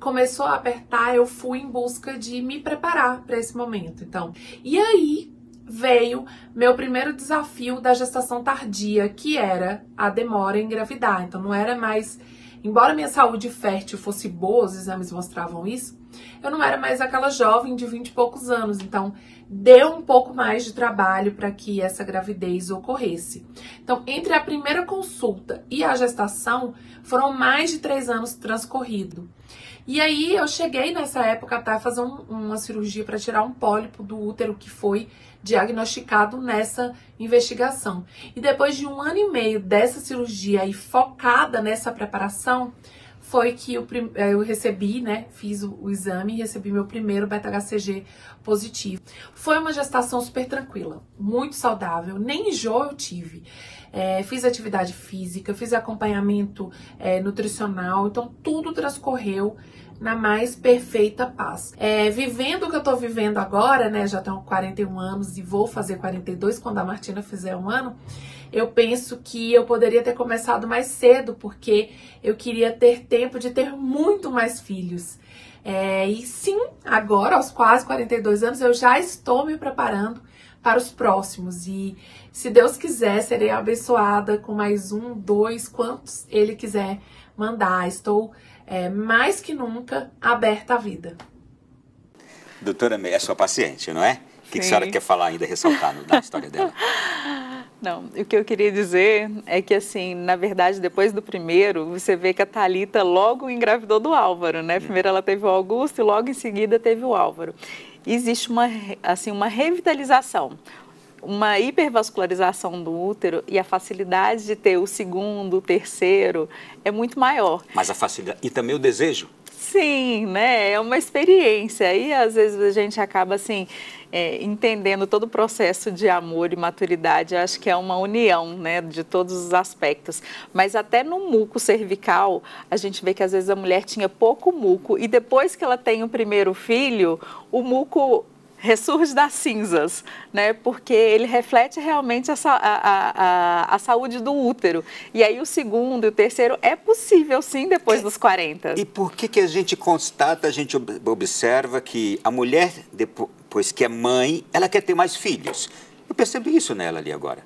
começou a apertar, eu fui em busca de me preparar para esse momento. Então, e aí veio meu primeiro desafio da gestação tardia, que era a demora em engravidar. Então, não era mais... Embora minha saúde fértil fosse boa, os exames mostravam isso, eu não era mais aquela jovem de 20 e poucos anos. Então, deu um pouco mais de trabalho para que essa gravidez ocorresse. Então, entre a primeira consulta e a gestação, foram mais de 3 anos transcorridos. E aí, eu cheguei nessa época a fazer uma cirurgia para tirar um pólipo do útero que foi diagnosticado nessa investigação. E depois de 1 ano e meio dessa cirurgia e focada nessa preparação, foi que eu recebi, né, fiz o exame e recebi meu primeiro beta-HCG positivo. Foi uma gestação super tranquila, muito saudável, nem enjoo eu tive. Fiz atividade física, fiz acompanhamento nutricional, então tudo transcorreu na mais perfeita paz. Vivendo o que eu tô vivendo agora, né, já tenho 41 anos e vou fazer 42 quando a Martina fizer 1 ano, eu penso que eu poderia ter começado mais cedo, porque eu queria ter tempo de ter muito mais filhos. E sim, agora, aos quase 42 anos, eu já estou me preparando para os próximos. E, se Deus quiser, serei abençoada com mais 1, 2, quantos Ele quiser mandar. Estou mais que nunca aberta à vida. Doutora May, é sua paciente, não é? O que a senhora quer falar ainda, ressaltar na história dela? Não, o que eu queria dizer é que, assim, na verdade, depois do primeiro, você vê que a Thalita logo engravidou do Álvaro, né? Primeiro ela teve o Augusto e logo em seguida teve o Álvaro. Existe uma revitalização, uma hipervascularização do útero e a facilidade de ter o segundo, o terceiro é muito maior. Mas a facilidade e também o desejo? Sim, né? É uma experiência e às vezes a gente acaba assim entendendo todo o processo de amor e maturidade. Eu acho que é uma união, né, de todos os aspectos. Mas até no muco cervical a gente vê que às vezes a mulher tinha pouco muco e depois que ela tem o primeiro filho, o muco ressurge das cinzas, né? Porque ele reflete realmente a saúde do útero. E aí o segundo e o terceiro é possível sim depois dos 40. E por que a gente constata, a gente observa que a mulher, depois que é mãe, ela quer ter mais filhos? Eu percebi isso nela ali agora.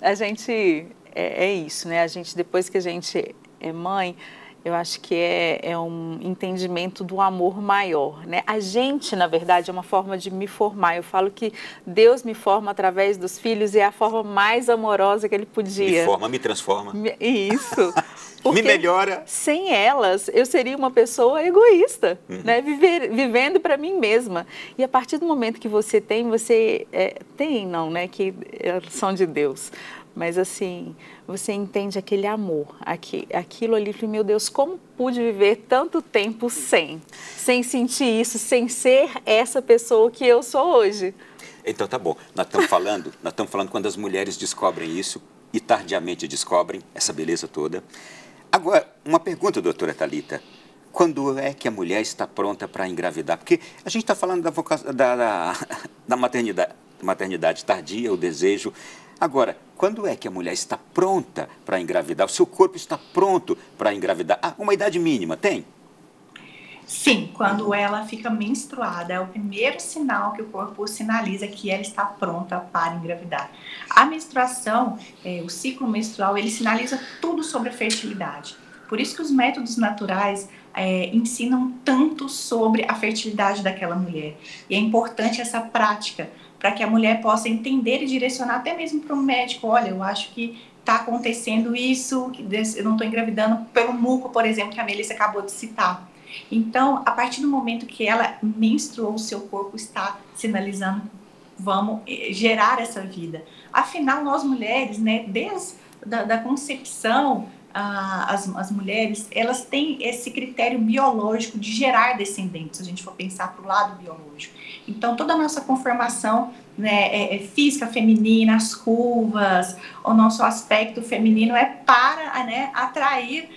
A gente... É isso, né? A gente, depois que a gente é mãe, eu acho que é um entendimento do amor maior, né? A gente, na verdade, é uma forma de me formar. Eu falo que Deus me forma através dos filhos e é a forma mais amorosa que Ele podia. Me forma, me transforma. Isso. Me melhora. Sem elas, eu seria uma pessoa egoísta, né? Vivendo para mim mesma. E a partir do momento que você tem, que são de Deus. Mas assim, você entende aquele amor, aquilo ali, meu Deus, como pude viver tanto tempo sem sentir isso, sem ser essa pessoa que eu sou hoje? Então tá bom, nós estamos falando quando as mulheres descobrem isso e tardiamente descobrem essa beleza toda. Agora, uma pergunta, doutora Thalita, quando é que a mulher está pronta para engravidar? Porque a gente está falando da maternidade tardia, o desejo. Agora, quando é que a mulher está pronta para engravidar? O seu corpo está pronto para engravidar? Ah, uma idade mínima, tem? Sim, quando ela fica menstruada, é o primeiro sinal que o corpo sinaliza que ela está pronta para engravidar. A menstruação, o ciclo menstrual, ele sinaliza tudo sobre a fertilidade. Por isso que os métodos naturais ensinam tanto sobre a fertilidade daquela mulher. E é importante essa prática, para que a mulher possa entender e direcionar até mesmo para o médico. Olha, eu acho que está acontecendo isso, que eu não estou engravidando pelo muco, por exemplo, que a Melissa acabou de citar. Então, a partir do momento que ela menstruou, o seu corpo está sinalizando, vamos gerar essa vida. Afinal, nós mulheres, né, desde da concepção, as mulheres, elas têm esse critério biológico de gerar descendentes, se a gente for pensar para o lado biológico. Então, toda a nossa conformação, né, física feminina, as curvas, o nosso aspecto feminino é para, né, atrair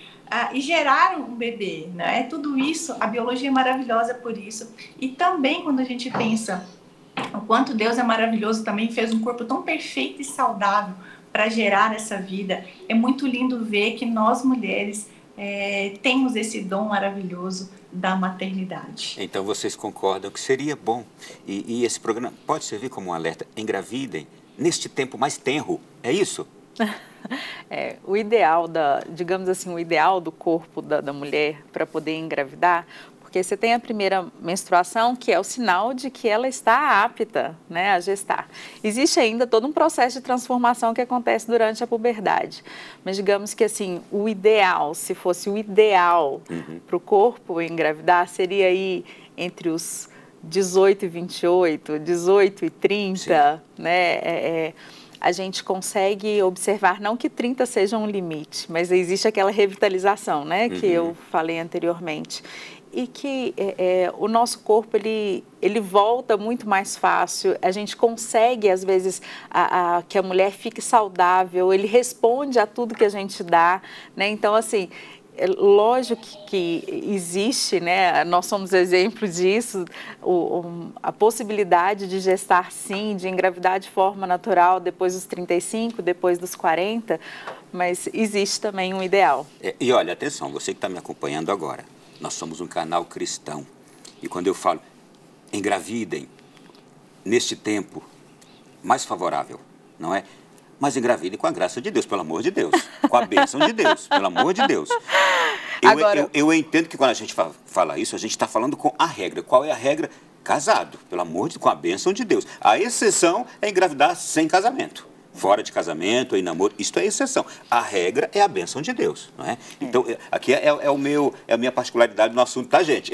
e gerar um bebê, né? Tudo isso, a biologia é maravilhosa por isso. E também quando a gente pensa o quanto Deus é maravilhoso, também fez um corpo tão perfeito e saudável para gerar essa vida, é muito lindo ver que nós mulheres temos esse dom maravilhoso da maternidade. Então vocês concordam que seria bom, e esse programa pode servir como um alerta, engravidem neste tempo mais tenro, é isso? O ideal digamos assim, o ideal do corpo da mulher para poder engravidar, porque você tem a primeira menstruação, que é o sinal de que ela está apta, né, a gestar. Existe ainda todo um processo de transformação que acontece durante a puberdade. Mas digamos que assim, o ideal, se fosse o ideal para o corpo engravidar, seria aí entre os 18 e 28, 18 e 30, né? A gente consegue observar, não que 30 seja um limite, mas existe aquela revitalização, né, que eu falei anteriormente. E que o nosso corpo, ele volta muito mais fácil, a gente consegue, às vezes, que a mulher fique saudável, ele responde a tudo que a gente dá, né? Então, assim, é lógico que existe, né? Nós somos exemplo disso, a possibilidade de gestar sim, de engravidar de forma natural depois dos 35, depois dos 40, mas existe também um ideal. E olha, atenção, você que está me acompanhando agora, nós somos um canal cristão, e quando eu falo engravidem neste tempo mais favorável, não é? Mas engravidem com a graça de Deus, pelo amor de Deus, com a bênção de Deus, pelo amor de Deus. Eu entendo que quando a gente fala isso, a gente está falando com a regra. Qual é a regra? Casado, pelo amor de Deus, com a bênção de Deus. A exceção é engravidar sem casamento. Fora de casamento, em namoro, isto é exceção. A regra é a bênção de Deus, não é? Então, aqui é a minha particularidade no assunto, tá, gente?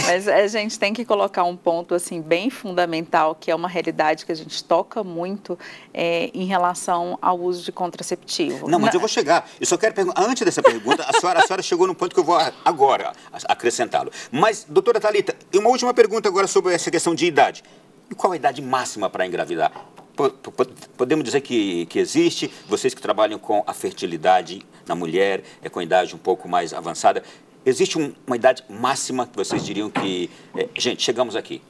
Mas a gente tem que colocar um ponto, assim, bem fundamental, que é uma realidade que a gente toca muito em relação ao uso de contraceptivo. Não, mas eu vou chegar. Eu só quero perguntar, antes dessa pergunta, a senhora chegou num ponto que eu vou agora acrescentá-lo. Mas, doutora Thalita, uma última pergunta agora sobre essa questão de idade. E qual a idade máxima para engravidar? Podemos dizer que existe, vocês que trabalham com a fertilidade na mulher, com idade um pouco mais avançada, existe uma idade máxima que vocês diriam que, gente, chegamos aqui?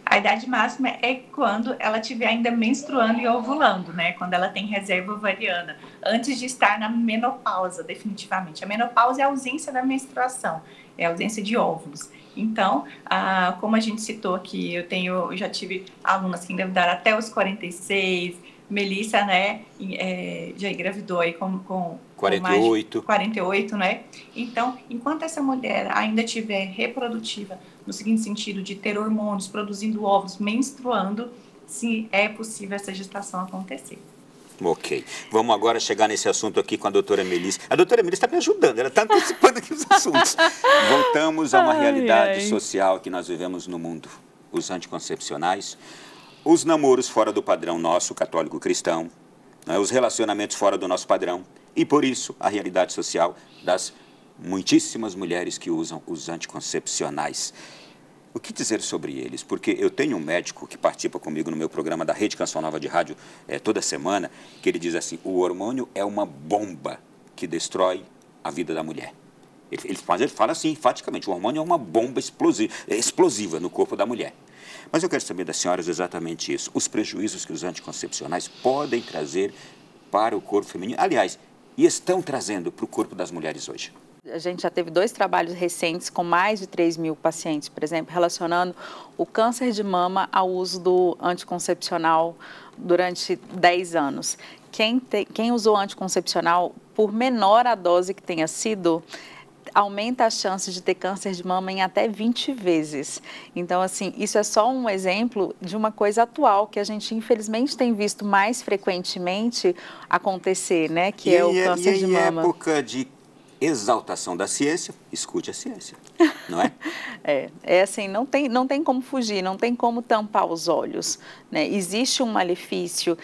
A idade máxima é quando ela estiver ainda menstruando e ovulando, né? Quando ela tem reserva ovariana, antes de estar na menopausa, definitivamente. A menopausa é a ausência da menstruação, é a ausência de óvulos. Então, como a gente citou aqui, eu já tive alunas que engravidaram até os 46, Melissa, né, já engravidou aí com 48. 48, né? Então, enquanto essa mulher ainda estiver reprodutiva, no seguinte sentido, de ter hormônios, produzindo óvulos, menstruando, sim, é possível essa gestação acontecer. Ok. Vamos agora chegar nesse assunto aqui com a doutora Melissa. A doutora Melissa está me ajudando, ela está antecipando aqui os assuntos. Voltamos a uma realidade social que nós vivemos no mundo. Os anticoncepcionais, os namoros fora do padrão nosso, católico cristão, né, os relacionamentos fora do nosso padrão. E por isso, a realidade social das muitíssimas mulheres que usam os anticoncepcionais. O que dizer sobre eles? Porque eu tenho um médico que participa comigo no meu programa da Rede Canção Nova de Rádio toda semana, que ele diz assim, o hormônio é uma bomba que destrói a vida da mulher. Ele fala assim, enfaticamente, o hormônio é uma bomba explosiva no corpo da mulher. Mas eu quero saber das senhoras exatamente isso, os prejuízos que os anticoncepcionais podem trazer para o corpo feminino, aliás, e estão trazendo para o corpo das mulheres hoje. A gente já teve 2 trabalhos recentes com mais de 3.000 pacientes, por exemplo, relacionando o câncer de mama ao uso do anticoncepcional durante 10 anos. Quem usou anticoncepcional, por menor a dose que tenha sido, aumenta as chances de ter câncer de mama em até 20 vezes. Então, assim, isso é só um exemplo de uma coisa atual que a gente, infelizmente, tem visto mais frequentemente acontecer, né? Que é o câncer de mama. Em época de exaltação da ciência, escute a ciência, não é? É assim, não tem como fugir, não tem como tampar os olhos, né? Existe um malefício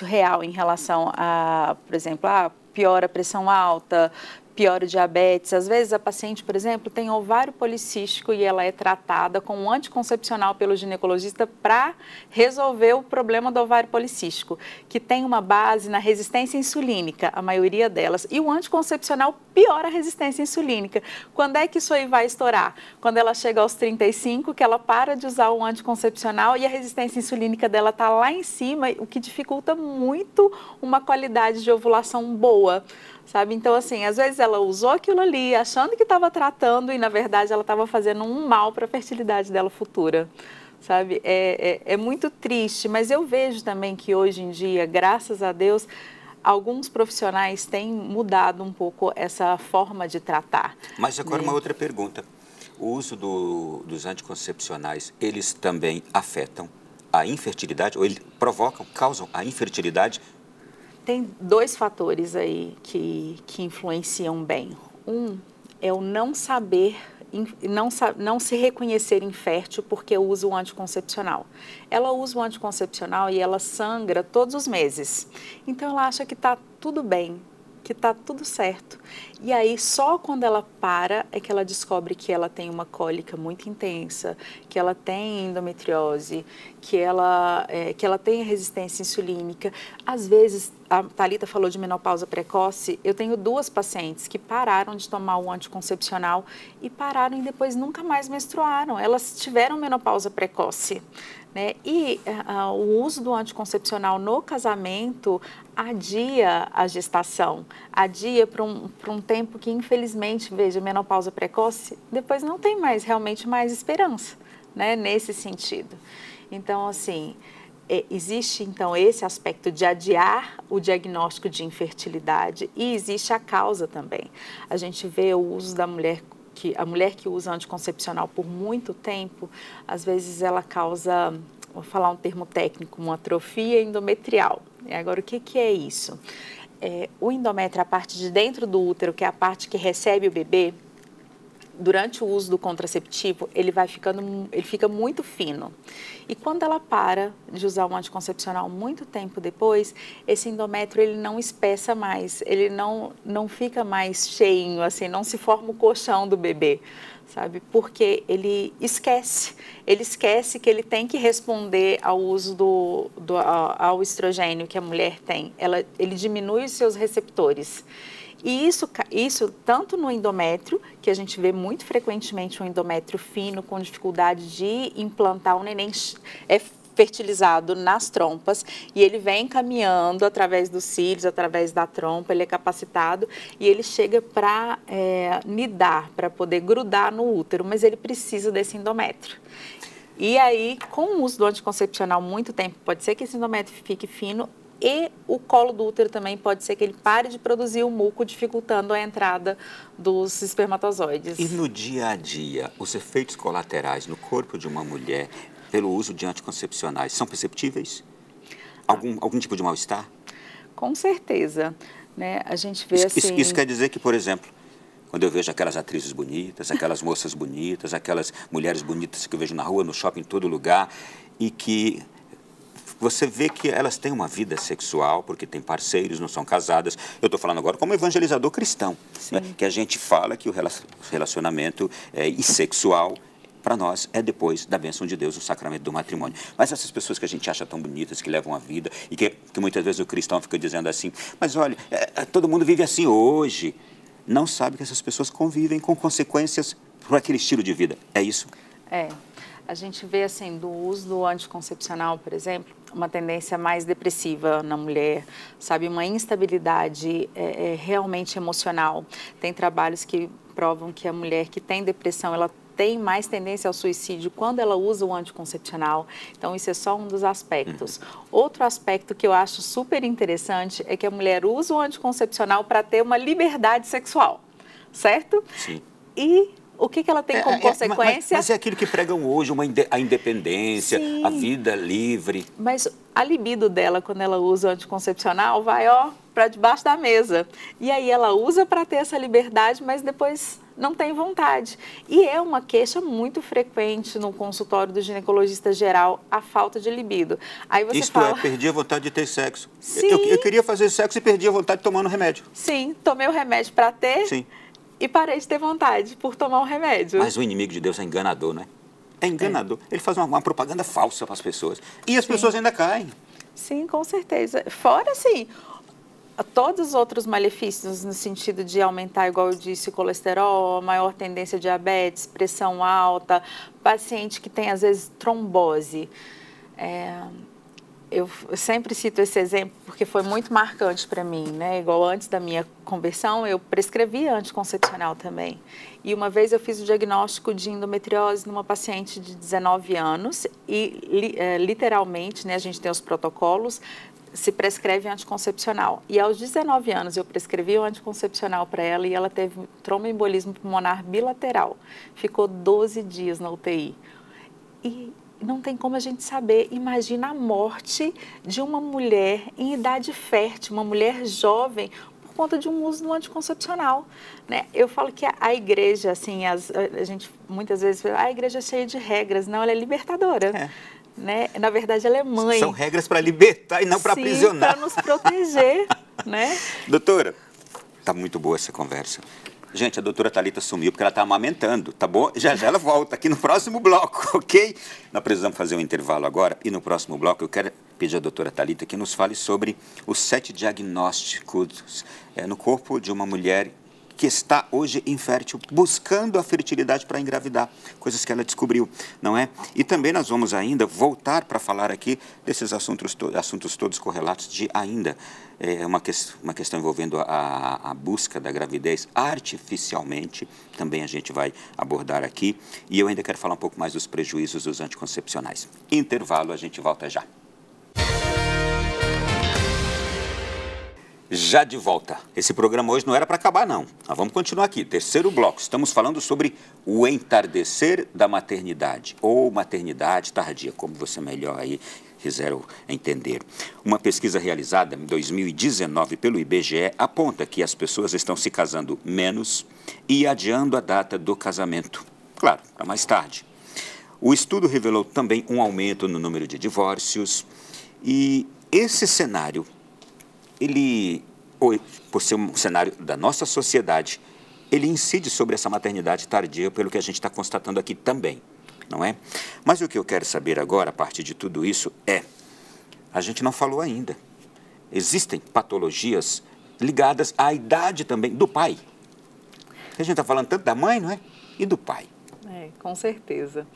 real em relação a, por exemplo, piora a pressão alta, piora o diabetes. Às vezes a paciente, por exemplo, tem ovário policístico e ela é tratada com um anticoncepcional pelo ginecologista para resolver o problema do ovário policístico, que tem uma base na resistência insulínica, a maioria delas. E o anticoncepcional piora a resistência insulínica. Quando é que isso aí vai estourar? Quando ela chega aos 35, que ela para de usar o anticoncepcional e a resistência insulínica dela está lá em cima, o que dificulta muito uma qualidade de ovulação boa. Sabe? Então, assim, às vezes ela usou aquilo ali, achando que estava tratando e, na verdade, ela estava fazendo um mal para a fertilidade dela futura, sabe? É muito triste, mas eu vejo também que hoje em dia, graças a Deus, alguns profissionais têm mudado um pouco essa forma de tratar. Mas agora uma outra pergunta. O uso dos anticoncepcionais, eles também afetam a infertilidade, ou eles causam a infertilidade? Tem 2 fatores aí que influenciam bem. Um é o não saber, não se reconhecer infértil porque usa o anticoncepcional. Ela usa o anticoncepcional e ela sangra todos os meses. Então ela acha que está tudo bem, que está tudo certo. E aí, só quando ela para, é que ela descobre que ela tem uma cólica muito intensa, que ela tem endometriose, que ela tem resistência insulínica. Às vezes, a Thalita falou de menopausa precoce, eu tenho 2 pacientes que pararam de tomar o anticoncepcional e pararam e depois nunca mais menstruaram. Elas tiveram menopausa precoce. Né? E o uso do anticoncepcional no casamento adia a gestação, adia para um tempo que, infelizmente, veja, menopausa precoce, depois não tem realmente mais esperança, né? Nesse sentido. Então, assim, existe, então, esse aspecto de adiar o diagnóstico de infertilidade e existe a causa também. A gente vê o uso da mulher, a mulher que usa anticoncepcional por muito tempo, às vezes ela causa, vou falar um termo técnico, uma atrofia endometrial. Agora, o que é isso? O endométrio, a parte de dentro do útero, que é a parte que recebe o bebê, durante o uso do contraceptivo, ele fica muito fino. E quando ela para de usar o anticoncepcional muito tempo depois, esse endométrio ele não espessa mais, ele não fica mais cheinho, assim, não se forma o colchão do bebê, sabe? Porque ele esquece que ele tem que responder ao uso ao estrogênio que a mulher tem. Ele diminui os seus receptores. E isso tanto no endométrio, que a gente vê muito frequentemente um endométrio fino com dificuldade de implantar, o neném é fertilizado nas trompas e ele vem caminhando através dos cílios, através da trompa, ele é capacitado e ele chega para nidar, para poder grudar no útero, mas ele precisa desse endométrio. E aí, com o uso do anticoncepcional muito tempo, pode ser que esse endométrio fique fino e o colo do útero também pode ser que ele pare de produzir o muco, dificultando a entrada dos espermatozoides. E no dia a dia, os efeitos colaterais no corpo de uma mulher pelo uso de anticoncepcionais são perceptíveis? Algum tipo de mal-estar? Com certeza, né? A gente vê assim... Isso quer dizer que, por exemplo, quando eu vejo aquelas atrizes bonitas, aquelas moças bonitas, aquelas mulheres bonitas que eu vejo na rua, no shopping, em todo lugar, e que você vê que elas têm uma vida sexual, porque têm parceiros, não são casadas. Eu estou falando agora como evangelizador cristão, né? Que a gente fala que o relacionamento sexual, para nós, é depois da bênção de Deus, o sacramento do matrimônio. Mas essas pessoas que a gente acha tão bonitas, que levam a vida, e que muitas vezes o cristão fica dizendo assim, mas olha, todo mundo vive assim hoje. Não sabe que essas pessoas convivem com consequências por aquele estilo de vida. É isso? A gente vê, assim, do uso do anticoncepcional, por exemplo, uma tendência mais depressiva na mulher, sabe? Uma instabilidade realmente emocional. Tem trabalhos que provam que a mulher que tem depressão, ela tem mais tendência ao suicídio quando ela usa o anticoncepcional. Então, isso é só um dos aspectos. Outro aspecto que eu acho super interessante é que a mulher usa o anticoncepcional para ter uma liberdade sexual, certo? Sim. E o que ela tem como consequência? Mas é aquilo que pregam hoje, a independência, sim, a vida livre. Mas a libido dela, quando ela usa o anticoncepcional, vai, para debaixo da mesa. E aí ela usa para ter essa liberdade, mas depois não tem vontade. E é uma queixa muito frequente no consultório do ginecologista geral, a falta de libido. Aí você fala... perdi a vontade de ter sexo. Sim. Eu queria fazer sexo e perdi a vontade tomando remédio. Sim, tomei o remédio para ter. Sim. E parei de ter vontade por tomar um remédio. Mas o inimigo de Deus é enganador, né? É enganador. Ele faz uma propaganda falsa para as pessoas. E as pessoas ainda caem. Sim, com certeza. Fora, assim, todos os outros malefícios no sentido de aumentar, igual eu disse, o colesterol, maior tendência a diabetes, pressão alta, paciente que tem, às vezes, trombose. Eu sempre cito esse exemplo porque foi muito marcante para mim, né? Igual antes da minha conversão, eu prescrevia anticoncepcional também. E uma vez eu fiz o diagnóstico de endometriose numa paciente de 19 anos e, literalmente, né, a gente tem os protocolos, se prescreve anticoncepcional. E aos 19 anos eu prescrevi o anticoncepcional para ela e ela teve tromboembolismo pulmonar bilateral. Ficou 12 dias na UTI. E não tem como a gente saber. Imagina a morte de uma mulher em idade fértil, uma mulher jovem, por conta de um uso do anticoncepcional, né? Eu falo que a igreja, assim, a gente muitas vezes fala, a igreja é cheia de regras. Não, ela é libertadora. Né? Na verdade, ela é mãe. São regras para libertar e não para aprisionar. Para nos proteger, né? Doutora, tá muito boa essa conversa. Gente, a doutora Thalita sumiu porque ela está amamentando, tá bom? Já ela volta aqui no próximo bloco, ok? Nós precisamos fazer um intervalo agora e no próximo bloco eu quero pedir à doutora Thalita que nos fale sobre os 7 diagnósticos no corpo de uma mulher que está hoje infértil, buscando a fertilidade para engravidar, coisas que ela descobriu, não é? E também nós vamos ainda voltar para falar aqui desses assuntos todos correlatos de ainda uma questão envolvendo a busca da gravidez artificialmente, também a gente vai abordar aqui, e eu ainda quero falar um pouco mais dos prejuízos dos anticoncepcionais. Intervalo, a gente volta já. Já de volta. Esse programa hoje não era para acabar, não. Nós vamos continuar aqui. Terceiro bloco. Estamos falando sobre o entardecer da maternidade, ou maternidade tardia, como você melhor aí quiser entender. Uma pesquisa realizada em 2019 pelo IBGE aponta que as pessoas estão se casando menos e adiando a data do casamento. Claro, para mais tarde. O estudo revelou também um aumento no número de divórcios e esse cenário, ele, por ser um cenário da nossa sociedade, ele incide sobre essa maternidade tardia, pelo que a gente está constatando aqui também, não é? Mas o que eu quero saber agora, a partir de tudo isso, a gente não falou ainda, existem patologias ligadas à idade também do pai. A gente está falando tanto da mãe, não é? E do pai. Com certeza.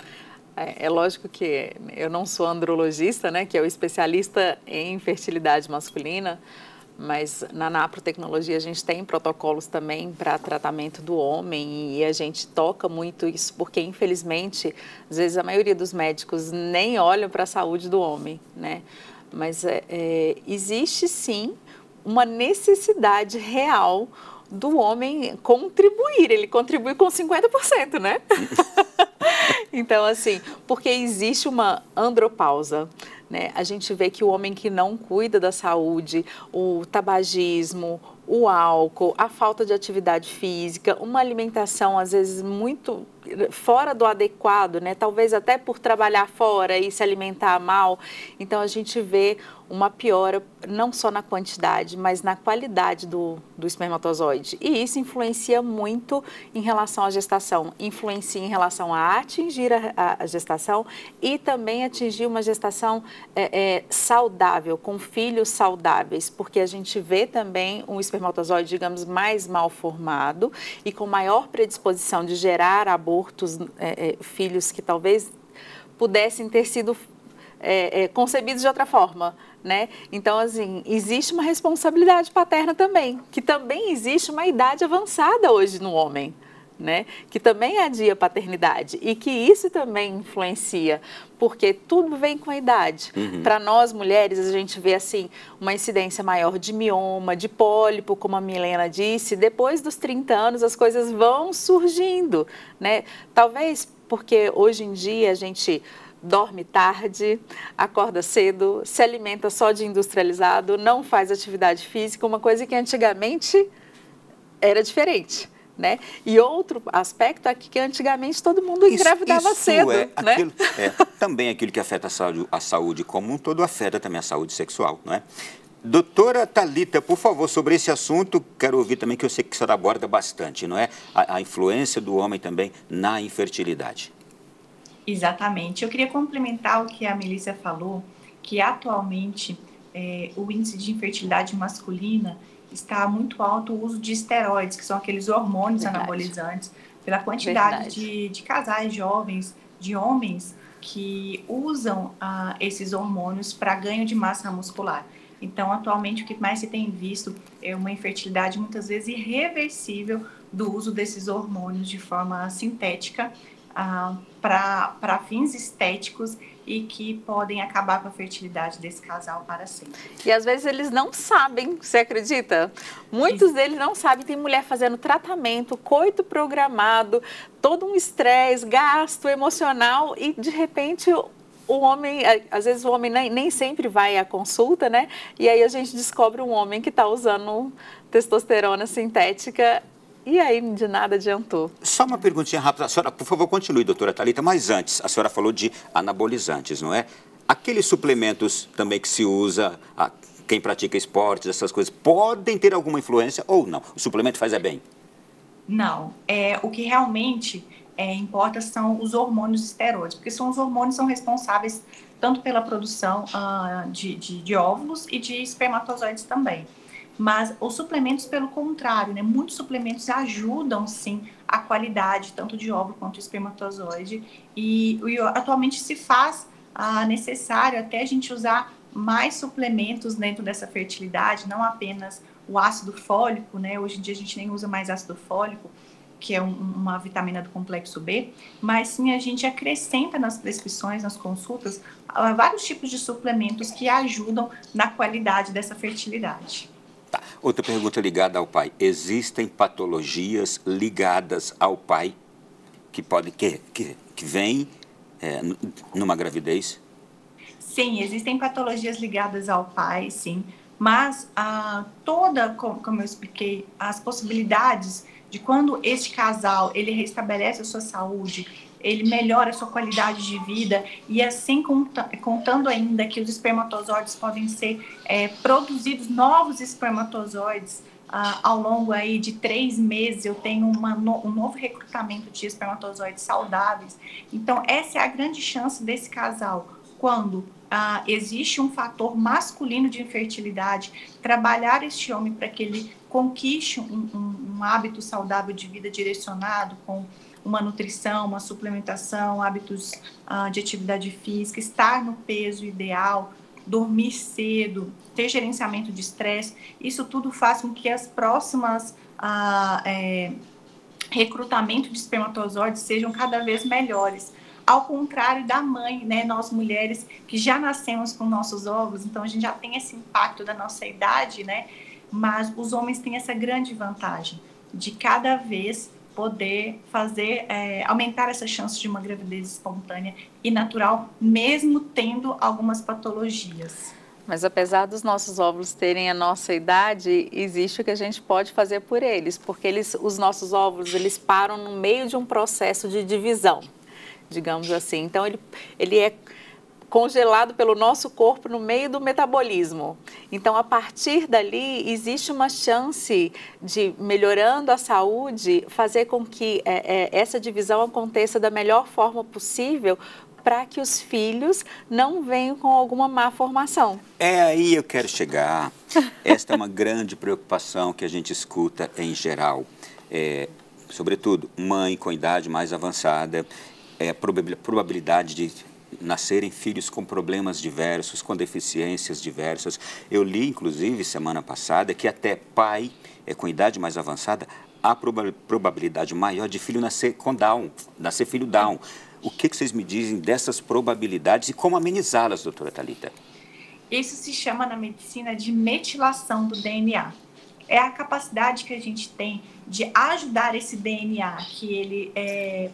É lógico que eu não sou andrologista, né, que é o especialista em fertilidade masculina, Mas na naprotecnologia a gente tem protocolos também para tratamento do homem e a gente toca muito isso porque, infelizmente, às vezes a maioria dos médicos nem olham para a saúde do homem, né? Mas existe sim uma necessidade real do homem contribuir, ele contribui com 50%, né? Então, assim, porque existe uma andropausa, né? A gente vê que o homem que não cuida da saúde, o tabagismo, o álcool, a falta de atividade física, uma alimentação às vezes muito fora do adequado, né? Talvez até por trabalhar fora e se alimentar mal. Então a gente vê uma piora não só na quantidade, mas na qualidade do espermatozoide. E isso influencia muito em relação à gestação, influencia em relação a atingir a gestação e também atingir uma gestação saudável, com filhos saudáveis, porque a gente vê também um espermatozoide, digamos, mais mal formado e com maior predisposição de gerar abortos, filhos que talvez pudessem ter sido concebidos de outra forma, né? Então, assim, existe uma responsabilidade paterna também, que também existe uma idade avançada hoje no homem, né? Que também adia a paternidade e que isso também influencia, porque tudo vem com a idade. Para nós mulheres, a gente vê assim uma incidência maior de mioma, de pólipo, como a Milena disse. Depois dos 30 anos, as coisas vão surgindo, né? Talvez porque hoje em dia a gente dorme tarde, acorda cedo, se alimenta só de industrializado, não faz atividade física, uma coisa que antigamente era diferente, né? E outro aspecto é que antigamente todo mundo engravidava cedo, né? Também aquilo que afeta a saúde como um todo afeta também a saúde sexual, não é? Doutora Thalita, por favor, sobre esse assunto, quero ouvir também, que eu sei que a senhora aborda bastante, não é? A influência do homem também na infertilidade. Exatamente. Eu queria complementar o que a Melissa falou, que atualmente o índice de infertilidade masculina está muito alto o uso de esteroides, que são aqueles hormônios anabolizantes, pela quantidade de casais jovens, de homens, que usam esses hormônios para ganho de massa muscular. Então, atualmente, o que mais se tem visto é uma infertilidade muitas vezes irreversível do uso desses hormônios de forma sintética, para fins estéticos e que podem acabar com a fertilidade desse casal para sempre. E às vezes eles não sabem, você acredita? Muitos deles não sabem. Tem mulher fazendo tratamento, coito programado, todo um estresse, gasto emocional e de repente o homem, às vezes o homem nem sempre vai à consulta, né? E aí a gente descobre um homem que está usando testosterona sintética. E aí, de nada adiantou. Só uma perguntinha rápida. A senhora, por favor, continue, doutora Thalita. Mas antes, a senhora falou de anabolizantes, não é? Aqueles suplementos também que se usa, quem pratica esportes, essas coisas, podem ter alguma influência ou não? O suplemento faz bem? Não. O que realmente importa são os hormônios esteroides, porque os hormônios são responsáveis tanto pela produção de óvulos e de espermatozoides também. Mas os suplementos, pelo contrário, né? Muitos suplementos ajudam, sim, a qualidade, tanto de óvulo quanto de espermatozoide. E atualmente se faz necessário até a gente usar mais suplementos dentro dessa fertilidade, não apenas o ácido fólico, né? Hoje em dia a gente nem usa mais ácido fólico, que é uma vitamina do complexo B, mas sim a gente acrescenta nas prescrições, nas consultas, vários tipos de suplementos que ajudam na qualidade dessa fertilidade. Tá. Outra pergunta ligada ao pai. Existem patologias ligadas ao pai que podem que vêm numa gravidez? Sim, existem patologias ligadas ao pai, sim. Mas como eu expliquei, as possibilidades de quando este casal ele restabelece a sua saúde, ele melhora a sua qualidade de vida e assim contando ainda que os espermatozoides podem ser produzidos, novos espermatozoides ao longo aí de 3 meses, eu tenho um novo recrutamento de espermatozoides saudáveis. Então essa é a grande chance desse casal, quando existe um fator masculino de infertilidade, trabalhar este homem para que ele conquiste um hábito saudável de vida direcionado com uma nutrição, uma suplementação, hábitos de atividade física, estar no peso ideal, dormir cedo, ter gerenciamento de estresse, isso tudo faz com que as próximas recrutamento de espermatozoides sejam cada vez melhores. Ao contrário da mãe, né, nós mulheres que já nascemos com nossos óvulos, então a gente já tem esse impacto da nossa idade, né, mas os homens têm essa grande vantagem de cada vez poder fazer, aumentar essa chance de uma gravidez espontânea e natural, mesmo tendo algumas patologias. Mas apesar dos nossos óvulos terem a nossa idade, existe o que a gente pode fazer por eles, porque os nossos óvulos, eles param no meio de um processo de divisão, digamos assim. Então, ele é congelado pelo nosso corpo no meio do metabolismo. Então, a partir dali, existe uma chance de, melhorando a saúde, fazer com que essa divisão aconteça da melhor forma possível, para que os filhos não venham com alguma má formação. É aí eu quero chegar. Esta é uma grande preocupação que a gente escuta em geral. Sobretudo, mãe com idade mais avançada, probabilidade de nascerem filhos com problemas diversos, com deficiências diversas. Eu li, inclusive, semana passada, que até pai com idade mais avançada, há probabilidade maior de filho nascer com Down, nascer filho Down. O que vocês me dizem dessas probabilidades e como amenizá-las, doutora Thalita? Isso se chama na medicina de metilação do DNA. É a capacidade que a gente tem de ajudar esse DNA, que ele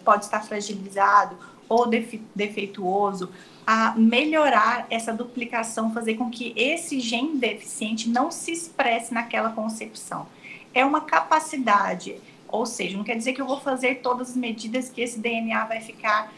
pode estar fragilizado ou defeituoso, a melhorar essa duplicação, fazer com que esse gene deficiente não se expresse naquela concepção. É uma capacidade, ou seja, não quer dizer que eu vou fazer todas as medidas que esse DNA vai ficar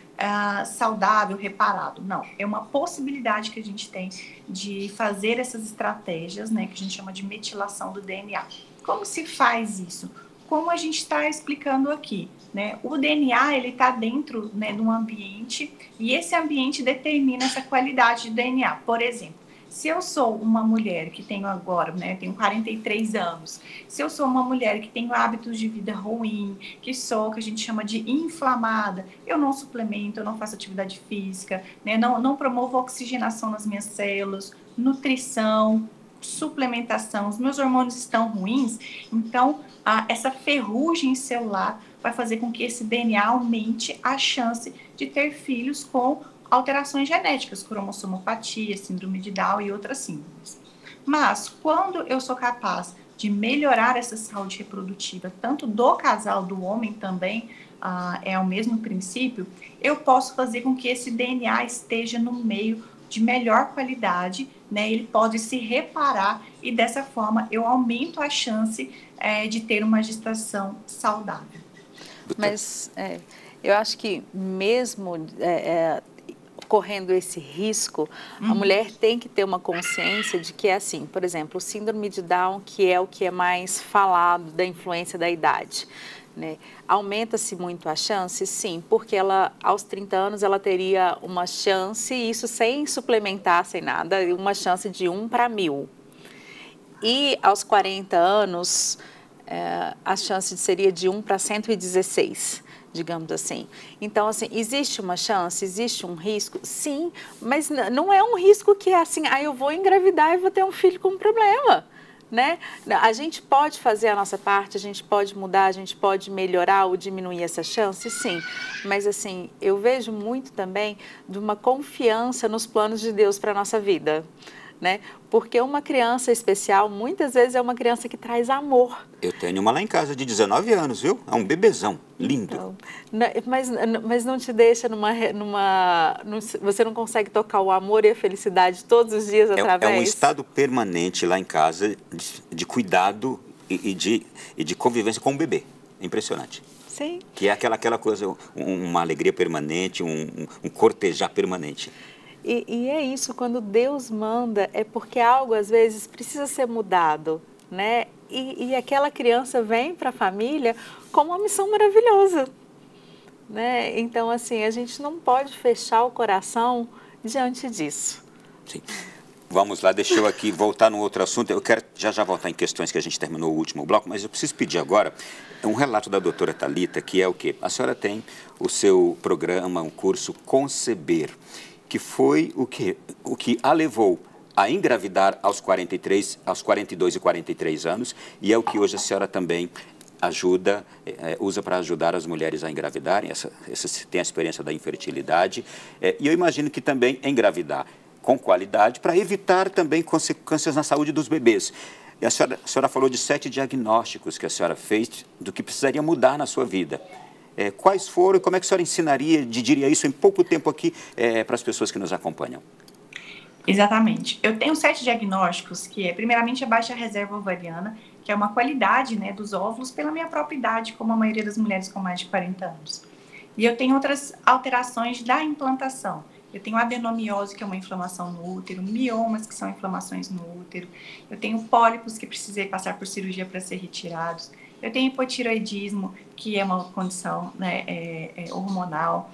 saudável, reparado. Não, é uma possibilidade que a gente tem de fazer essas estratégias, né, que a gente chama de metilação do DNA. Como se faz isso? Como a gente está explicando aqui, né? O DNA, ele está dentro, né, de um ambiente e esse ambiente determina essa qualidade de DNA. Por exemplo, se eu sou uma mulher que tenho agora, né, tenho 43 anos, se eu sou uma mulher que tenho hábitos de vida ruim, que a gente chama de inflamada, eu não suplemento, eu não faço atividade física, né, não promovo oxigenação nas minhas células, nutrição, suplementação, os meus hormônios estão ruins, então essa ferrugem celular vai fazer com que esse DNA aumente a chance de ter filhos com alterações genéticas, cromossomopatia, síndrome de Down e outras síndromes. Mas, quando eu sou capaz de melhorar essa saúde reprodutiva, tanto do casal, do homem também, é o mesmo princípio, eu posso fazer com que esse DNA esteja no meio de melhor qualidade, né? Ele pode se reparar e, dessa forma, eu aumento a chance de ter uma gestação saudável. Mas eu acho que mesmo correndo esse risco, a mulher tem que ter uma consciência de que é assim, por exemplo, o síndrome de Down, que é o que é mais falado da influência da idade, né? Aumenta-se muito a chance? Sim, porque ela, aos 30 anos, ela teria uma chance, isso sem suplementar, sem nada, uma chance de 1 para 1000. E aos 40 anos, a chance seria de 1 para 116. Digamos assim. Então, assim, existe uma chance, existe um risco? Sim, mas não é um risco que é assim, eu vou engravidar e vou ter um filho com problema, né? A gente pode fazer a nossa parte, a gente pode mudar, a gente pode melhorar ou diminuir essa chance, sim. Mas, assim, eu vejo muito também de uma confiança nos planos de Deus para a nossa vida, né? Porque uma criança especial, muitas vezes, é uma criança que traz amor. Eu tenho uma lá em casa de 19 anos, viu? É um bebezão, lindo. Então, mas não te deixa você não consegue tocar o amor e a felicidade todos os dias através? É um estado permanente lá em casa de cuidado e de convivência com o bebê. É impressionante. Sim. Que é aquela coisa, uma alegria permanente, um cortejar permanente. E é isso, quando Deus manda, é porque algo, às vezes, precisa ser mudado, né? E aquela criança vem para a família com uma missão maravilhosa, né? Então, assim, a gente não pode fechar o coração diante disso. Sim. Vamos lá, deixa eu aqui voltar num outro assunto. Eu quero já voltar em questões que a gente terminou o último bloco, mas eu preciso pedir agora um relato da doutora Thalita, que é o quê? A senhora tem o seu programa, um curso Conceber, que foi o que a levou a engravidar aos 42 e 43 anos, e é o que hoje a senhora também usa para ajudar as mulheres a engravidarem, tem a experiência da infertilidade, e eu imagino que também engravidar com qualidade para evitar também consequências na saúde dos bebês. E a senhora falou de 7 diagnósticos que a senhora fez do que precisaria mudar na sua vida. Quais foram e como é que a senhora diria isso em pouco tempo aqui para as pessoas que nos acompanham? Exatamente. Eu tenho 7 diagnósticos, que é primeiramente a baixa reserva ovariana, que é uma qualidade, né, dos óvulos pela minha própria idade, como a maioria das mulheres com mais de 40 anos. E eu tenho outras alterações da implantação. Eu tenho adenomiose, que é uma inflamação no útero, miomas, que são inflamações no útero. Eu tenho pólipos que precisei passar por cirurgia para ser retirados. Eu tenho hipotireoidismo, que é uma condição, né, hormonal.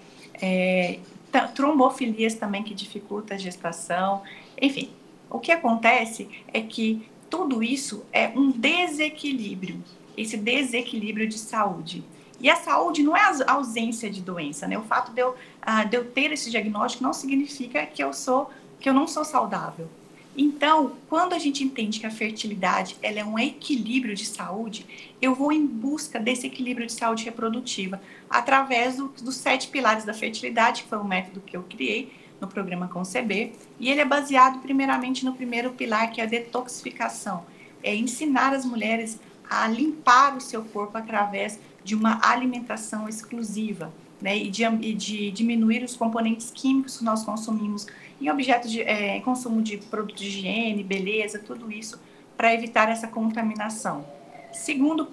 Trombofilias também, que dificulta a gestação. Enfim, o que acontece é que tudo isso é um desequilíbrio, esse desequilíbrio de saúde. E a saúde não é a ausência de doença, né? O fato de eu ter esse diagnóstico não significa que eu não sou saudável. Então, quando a gente entende que a fertilidade ela é um equilíbrio de saúde, eu vou em busca desse equilíbrio de saúde reprodutiva através dos 7 pilares da fertilidade, que foi o método que eu criei no programa Conceber, e ele é baseado primeiramente no primeiro pilar, que é a detoxificação. É ensinar as mulheres a limpar o seu corpo através de uma alimentação exclusiva, né, e de diminuir os componentes químicos que nós consumimos em objetos de consumo de produtos de higiene, beleza, tudo isso, para evitar essa contaminação. Segundo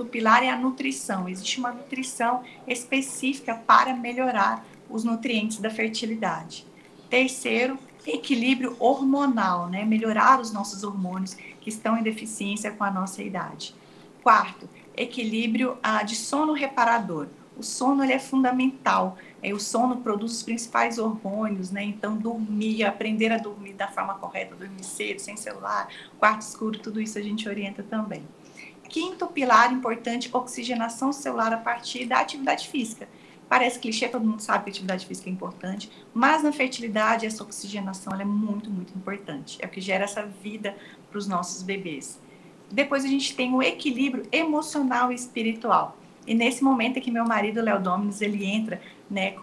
pilar é a nutrição. Existe uma nutrição específica para melhorar os nutrientes da fertilidade. Terceiro, equilíbrio hormonal, né? Melhorar os nossos hormônios que estão em deficiência com a nossa idade. Quarto, equilíbrio de sono reparador. O sono ele é fundamental. O sono produz os principais hormônios, né? Então, dormir, aprender a dormir da forma correta, dormir cedo, sem celular, quarto escuro, tudo isso a gente orienta também. Quinto pilar importante, oxigenação celular a partir da atividade física. Parece clichê, todo mundo sabe que a atividade física é importante, mas na fertilidade essa oxigenação ela é muito, muito importante. É o que gera essa vida para os nossos bebês. Depois a gente tem o equilíbrio emocional e espiritual. E nesse momento é que meu marido, Léo Dominus, ele entra, né,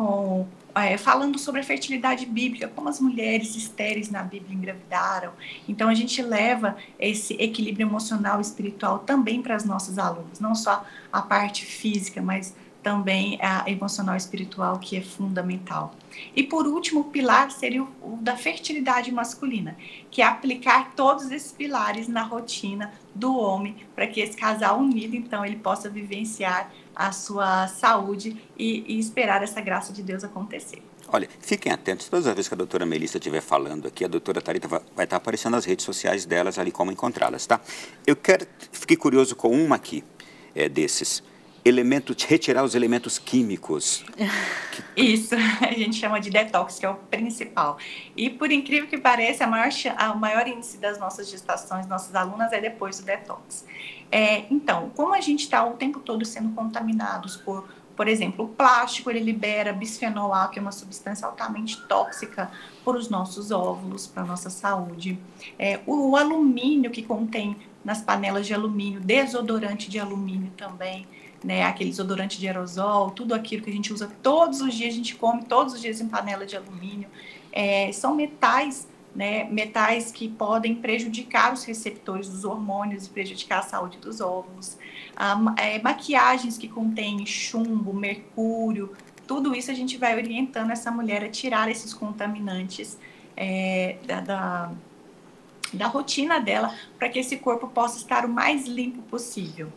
falando sobre a fertilidade bíblica, como as mulheres estéreis na Bíblia engravidaram. Então a gente leva esse equilíbrio emocional e espiritual também para as nossas alunas, não só a parte física, mas também a emocional e espiritual, que é fundamental. E por último, o pilar seria o da fertilidade masculina, que é aplicar todos esses pilares na rotina do homem, para que esse casal unido, então, ele possa vivenciar a sua saúde e esperar essa graça de Deus acontecer. Olha, fiquem atentos, todas as vezes que a doutora Melissa estiver falando aqui, a doutora Thalita vai estar aparecendo nas redes sociais delas ali, como encontrá-las, tá? Fiquei curioso com uma aqui, desses. Retirar os elementos químicos. Isso, a gente chama de detox, que é o principal. E por incrível que pareça, o maior índice das nossas gestações, nossas alunas, é depois do detox. Então, como a gente está o tempo todo sendo contaminados por exemplo, o plástico, ele libera bisfenol A, que é uma substância altamente tóxica para os nossos óvulos, para a nossa saúde. O alumínio que contém nas panelas de alumínio, desodorante de alumínio também, né, aquele desodorante de aerosol, tudo aquilo que a gente usa todos os dias, a gente come todos os dias em panela de alumínio, são metais, né, metais que podem prejudicar os receptores dos hormônios e prejudicar a saúde dos óvulos. Maquiagens que contêm chumbo, mercúrio, tudo isso a gente vai orientando essa mulher a tirar esses contaminantes da rotina dela, para que esse corpo possa estar o mais limpo possível.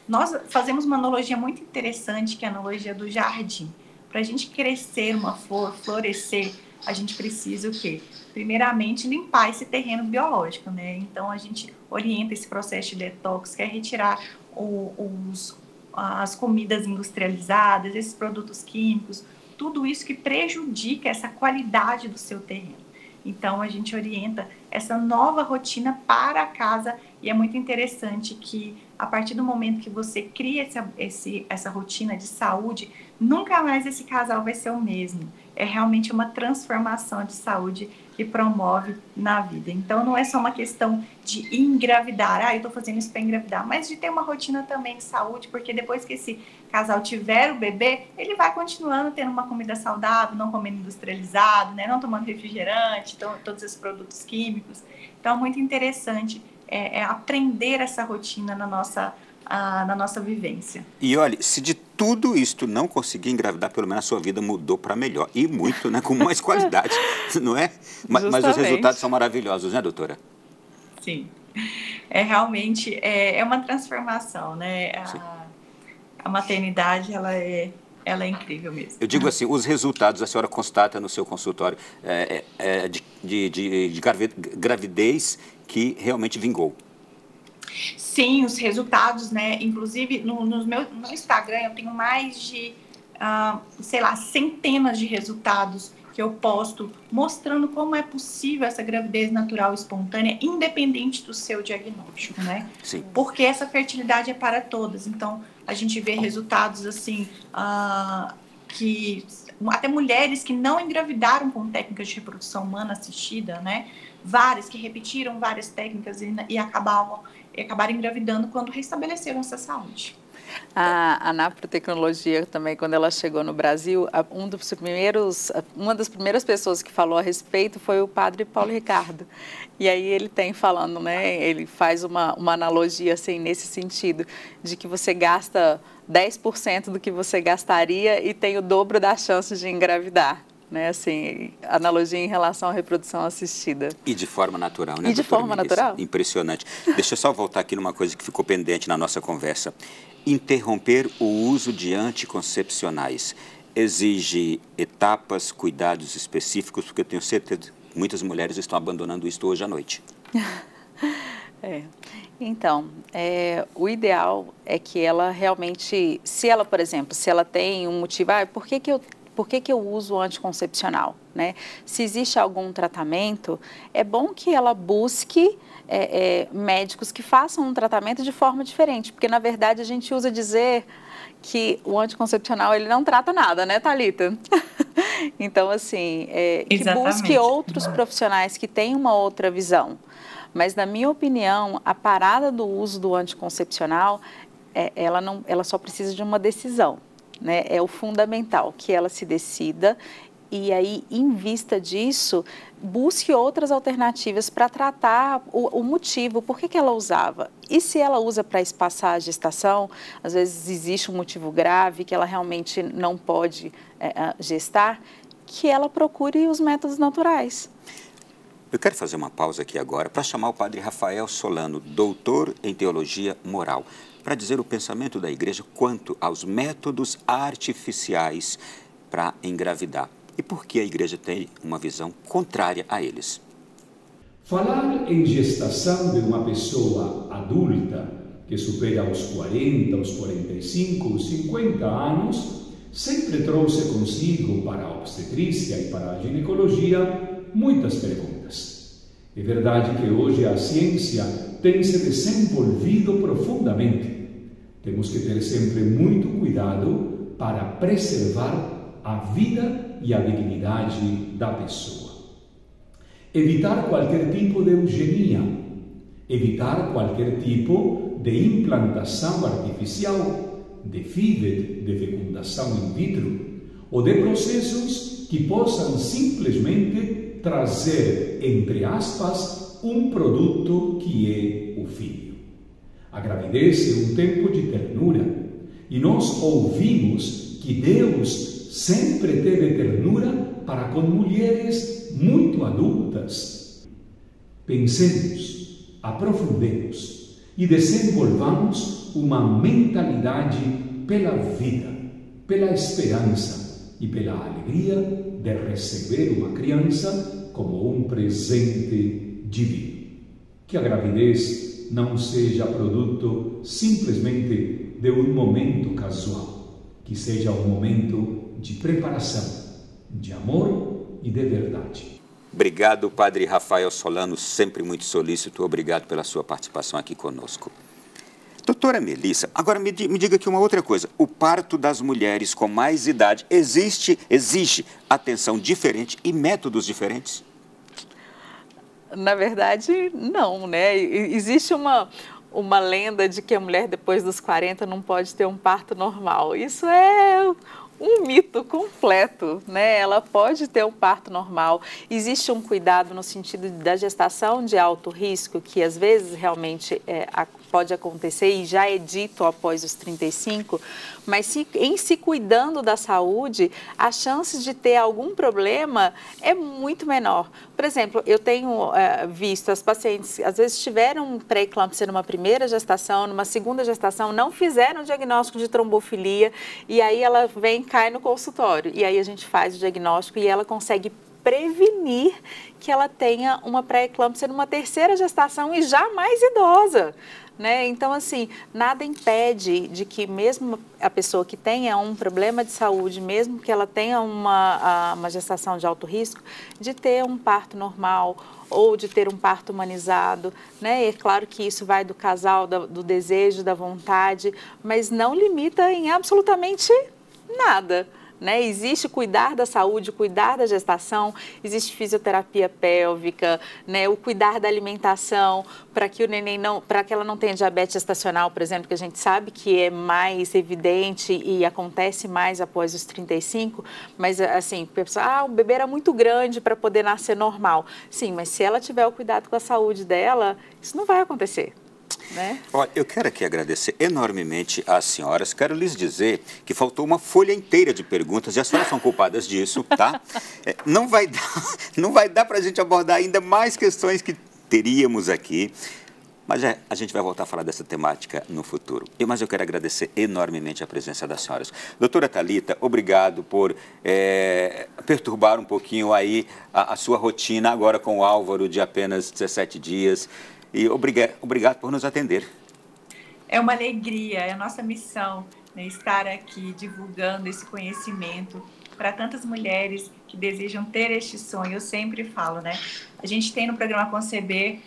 Nós fazemos uma analogia muito interessante, que é a analogia do jardim. Para a gente crescer uma flor, florescer, a gente precisa o quê? Primeiramente, limpar esse terreno biológico, né? Então, a gente orienta esse processo de detox, que é retirar as comidas industrializadas, esses produtos químicos, tudo isso que prejudica essa qualidade do seu terreno. Então, a gente orienta essa nova rotina para a casa, e é muito interessante que, a partir do momento que você cria essa rotina de saúde, nunca mais esse casal vai ser o mesmo. é realmente uma transformação de saúde que promove na vida. Então, não é só uma questão de engravidar, eu estou fazendo isso para engravidar, mas de ter uma rotina também de saúde, porque depois que esse casal tiver o bebê, ele vai continuando tendo uma comida saudável, não comendo industrializado, né, não tomando refrigerante, todos esses produtos químicos. Então, é muito interessante aprender essa rotina na nossa vivência. E olha, se de tudo isto não conseguir engravidar, pelo menos a sua vida mudou para melhor. E muito, né? Com mais qualidade, não é? Mas os resultados são maravilhosos, né, doutora? Sim. Realmente é uma transformação, né? A maternidade, ela é incrível mesmo. Eu digo assim, os resultados a senhora constata no seu consultório de gravidez que realmente vingou. Sim, os resultados, né? Inclusive, no Instagram, eu tenho mais de, centenas de resultados que eu posto mostrando como é possível essa gravidez natural e espontânea, independente do seu diagnóstico, né? Sim. Porque essa fertilidade é para todas. Então, a gente vê resultados, assim, que até mulheres que não engravidaram com técnicas de reprodução humana assistida, né? Várias que repetiram várias técnicas e acabaram engravidando quando restabeleceram essa saúde. A Naprotecnologia também, quando ela chegou no Brasil, uma das primeiras pessoas que falou a respeito foi o padre Paulo Ricardo. E aí ele tem falando, né, ele faz uma analogia assim, nesse sentido, de que você gasta 10% do que você gastaria e tem o dobro das chances de engravidar. Né, assim, analogia em relação à reprodução assistida. E de forma natural, né? E de forma natural. Impressionante. Deixa eu só voltar aqui numa coisa que ficou pendente na nossa conversa. Interromper o uso de anticoncepcionais exige etapas, cuidados específicos, porque eu tenho certeza que muitas mulheres estão abandonando isso hoje à noite. Então, o ideal é que ela realmente, se ela, por exemplo, se ela tem um motivo, por que eu uso o anticoncepcional? Né? Se existe algum tratamento, é bom que ela busque médicos que façam um tratamento de forma diferente, porque, na verdade, a gente usa dizer que o anticoncepcional ele não trata nada, né, Thalita? Então, assim, que busque outros profissionais que tenham uma outra visão. Mas, na minha opinião, a parada do uso do anticoncepcional, ela só precisa de uma decisão. Né? É o fundamental, que ela se decida e aí, em vista disso, busque outras alternativas para tratar o motivo, por que ela usava. E se ela usa para espaçar a gestação, às vezes existe um motivo grave que ela realmente não pode gestar, que ela procure os métodos naturais. Eu quero fazer uma pausa aqui agora para chamar o padre Rafael Solano, doutor em teologia moral, para dizer o pensamento da igreja quanto aos métodos artificiais para engravidar e por que a igreja tem uma visão contrária a eles. Falar em gestação de uma pessoa adulta que supera os 40, os 45, os 50 anos sempre trouxe consigo para a obstetrícia e para a ginecologia muitas perguntas. É verdade que hoje a ciência tem se desenvolvido profundamente. Temos que ter sempre muito cuidado para preservar a vida e a dignidade da pessoa. Evitar qualquer tipo de eugenia, evitar qualquer tipo de implantação artificial, de FIV, de fecundação in vitro, ou de processos que possam simplesmente trazer, entre aspas, um produto que é o filho. A gravidez é um tempo de ternura e nós ouvimos que Deus sempre teve ternura para com mulheres muito adultas. Pensemos, aprofundemos e desenvolvamos uma mentalidade pela vida, pela esperança e pela alegria de receber uma criança como um presente divino. Que a gravidez não seja produto simplesmente de um momento casual, que seja um momento de preparação, de amor e de verdade. Obrigado, padre Rafael Solano, sempre muito solícito. Obrigado pela sua participação aqui conosco. Doutora Melissa, agora me diga aqui uma outra coisa. O parto das mulheres com mais idade exige atenção diferente e métodos diferentes? Na verdade, não, né? Existe uma lenda de que a mulher depois dos 40 não pode ter um parto normal. Isso é um mito completo, né? Ela pode ter um parto normal. Existe um cuidado no sentido da gestação de alto risco, que às vezes realmente pode acontecer e já é dito após os 35, mas em se cuidando da saúde, a chance de ter algum problema é muito menor. Por exemplo, eu tenho visto as pacientes, às vezes tiveram pré-eclâmpsia numa primeira gestação, numa segunda gestação, não fizeram o diagnóstico de trombofilia e aí ela cai no consultório. E aí a gente faz o diagnóstico e ela consegue prevenir que ela tenha uma pré-eclâmpsia numa terceira gestação e já mais idosa. Né? Então, assim, nada impede de que mesmo a pessoa que tenha um problema de saúde, mesmo que ela tenha uma gestação de alto risco, de ter um parto normal ou de ter um parto humanizado, né? E é claro que isso vai do casal, do desejo, da vontade, mas não limita em absolutamente nada. Né? Existe cuidar da saúde, cuidar da gestação, existe fisioterapia pélvica, né? O cuidar da alimentação para que o neném para que ela não tenha diabetes gestacional, por exemplo, que a gente sabe que é mais evidente e acontece mais após os 35, mas assim, pessoal, o bebê era muito grande para poder nascer normal. Sim, mas se ela tiver o cuidado com a saúde dela, isso não vai acontecer. Né? Olha, eu quero aqui agradecer enormemente às senhoras. Quero lhes dizer que faltou uma folha inteira de perguntas e as senhoras são culpadas disso, tá? Não vai dar para a gente abordar ainda mais questões que teríamos aqui, mas a gente vai voltar a falar dessa temática no futuro. Mas eu quero agradecer enormemente a presença das senhoras. Doutora Thalita, obrigado por perturbar um pouquinho aí a sua rotina agora com o Álvaro de apenas 17 dias. E obrigado por nos atender. É uma alegria, é a nossa missão, né, estar aqui divulgando esse conhecimento para tantas mulheres que desejam ter este sonho. Eu sempre falo, né? A gente tem no programa Conceber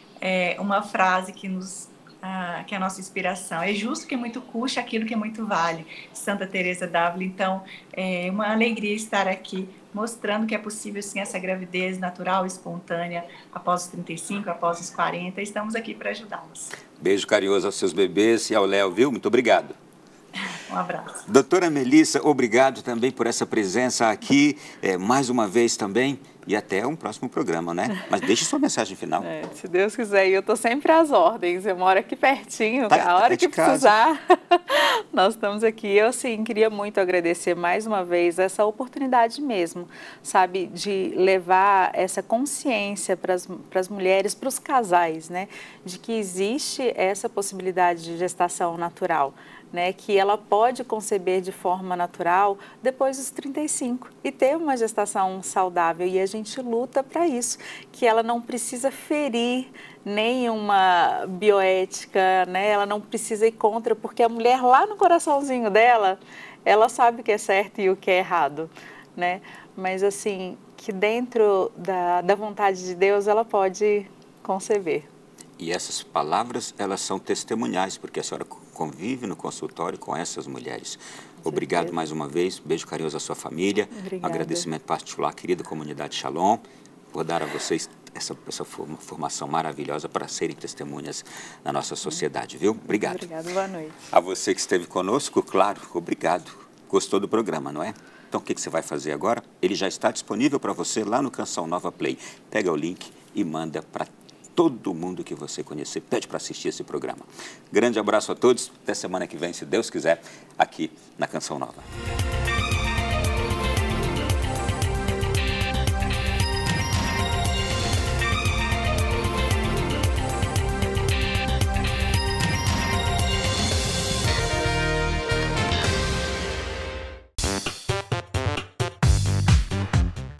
uma frase que é a nossa inspiração. É justo que muito custa aquilo que muito vale. Santa Teresa d'Ávila. Então, é uma alegria estar aqui mostrando que é possível sim essa gravidez natural, espontânea, após os 35, após os 40. Estamos aqui para ajudá-los. Beijo carinhoso aos seus bebês e ao Léo, viu? Muito obrigado. Um abraço. Doutora Melissa, obrigado também por essa presença aqui, mais uma vez também, e até um próximo programa, né? Mas deixe sua mensagem final. Se Deus quiser, eu estou sempre às ordens, eu moro aqui pertinho, a hora que precisar, nós estamos aqui. Eu, assim, queria muito agradecer mais uma vez essa oportunidade mesmo, sabe, de levar essa consciência para as mulheres, para os casais, né, de que existe essa possibilidade de gestação natural. Né, que ela pode conceber de forma natural depois dos 35 e ter uma gestação saudável, e a gente luta para isso, que ela não precisa ferir nenhuma bioética, né, ela não precisa ir contra, porque a mulher lá no coraçãozinho dela, ela sabe o que é certo e o que é errado, né, mas assim, que dentro da vontade de Deus ela pode conceber. E essas palavras, elas são testemunhais, porque a senhora convive no consultório com essas mulheres. Obrigado mais uma vez, beijo carinhoso à sua família. Obrigada. Agradecimento particular, querida comunidade Shalom. Vou dar a vocês essa formação maravilhosa para serem testemunhas na nossa sociedade, viu? Obrigado. Obrigada, boa noite. A você que esteve conosco, claro, obrigado. Gostou do programa, não é? Então, o que você vai fazer agora? Ele já está disponível para você lá no Canção Nova Play. Pega o link e manda para todo mundo que você conhecer, pede para assistir esse programa. Grande abraço a todos, até semana que vem, se Deus quiser, aqui na Canção Nova.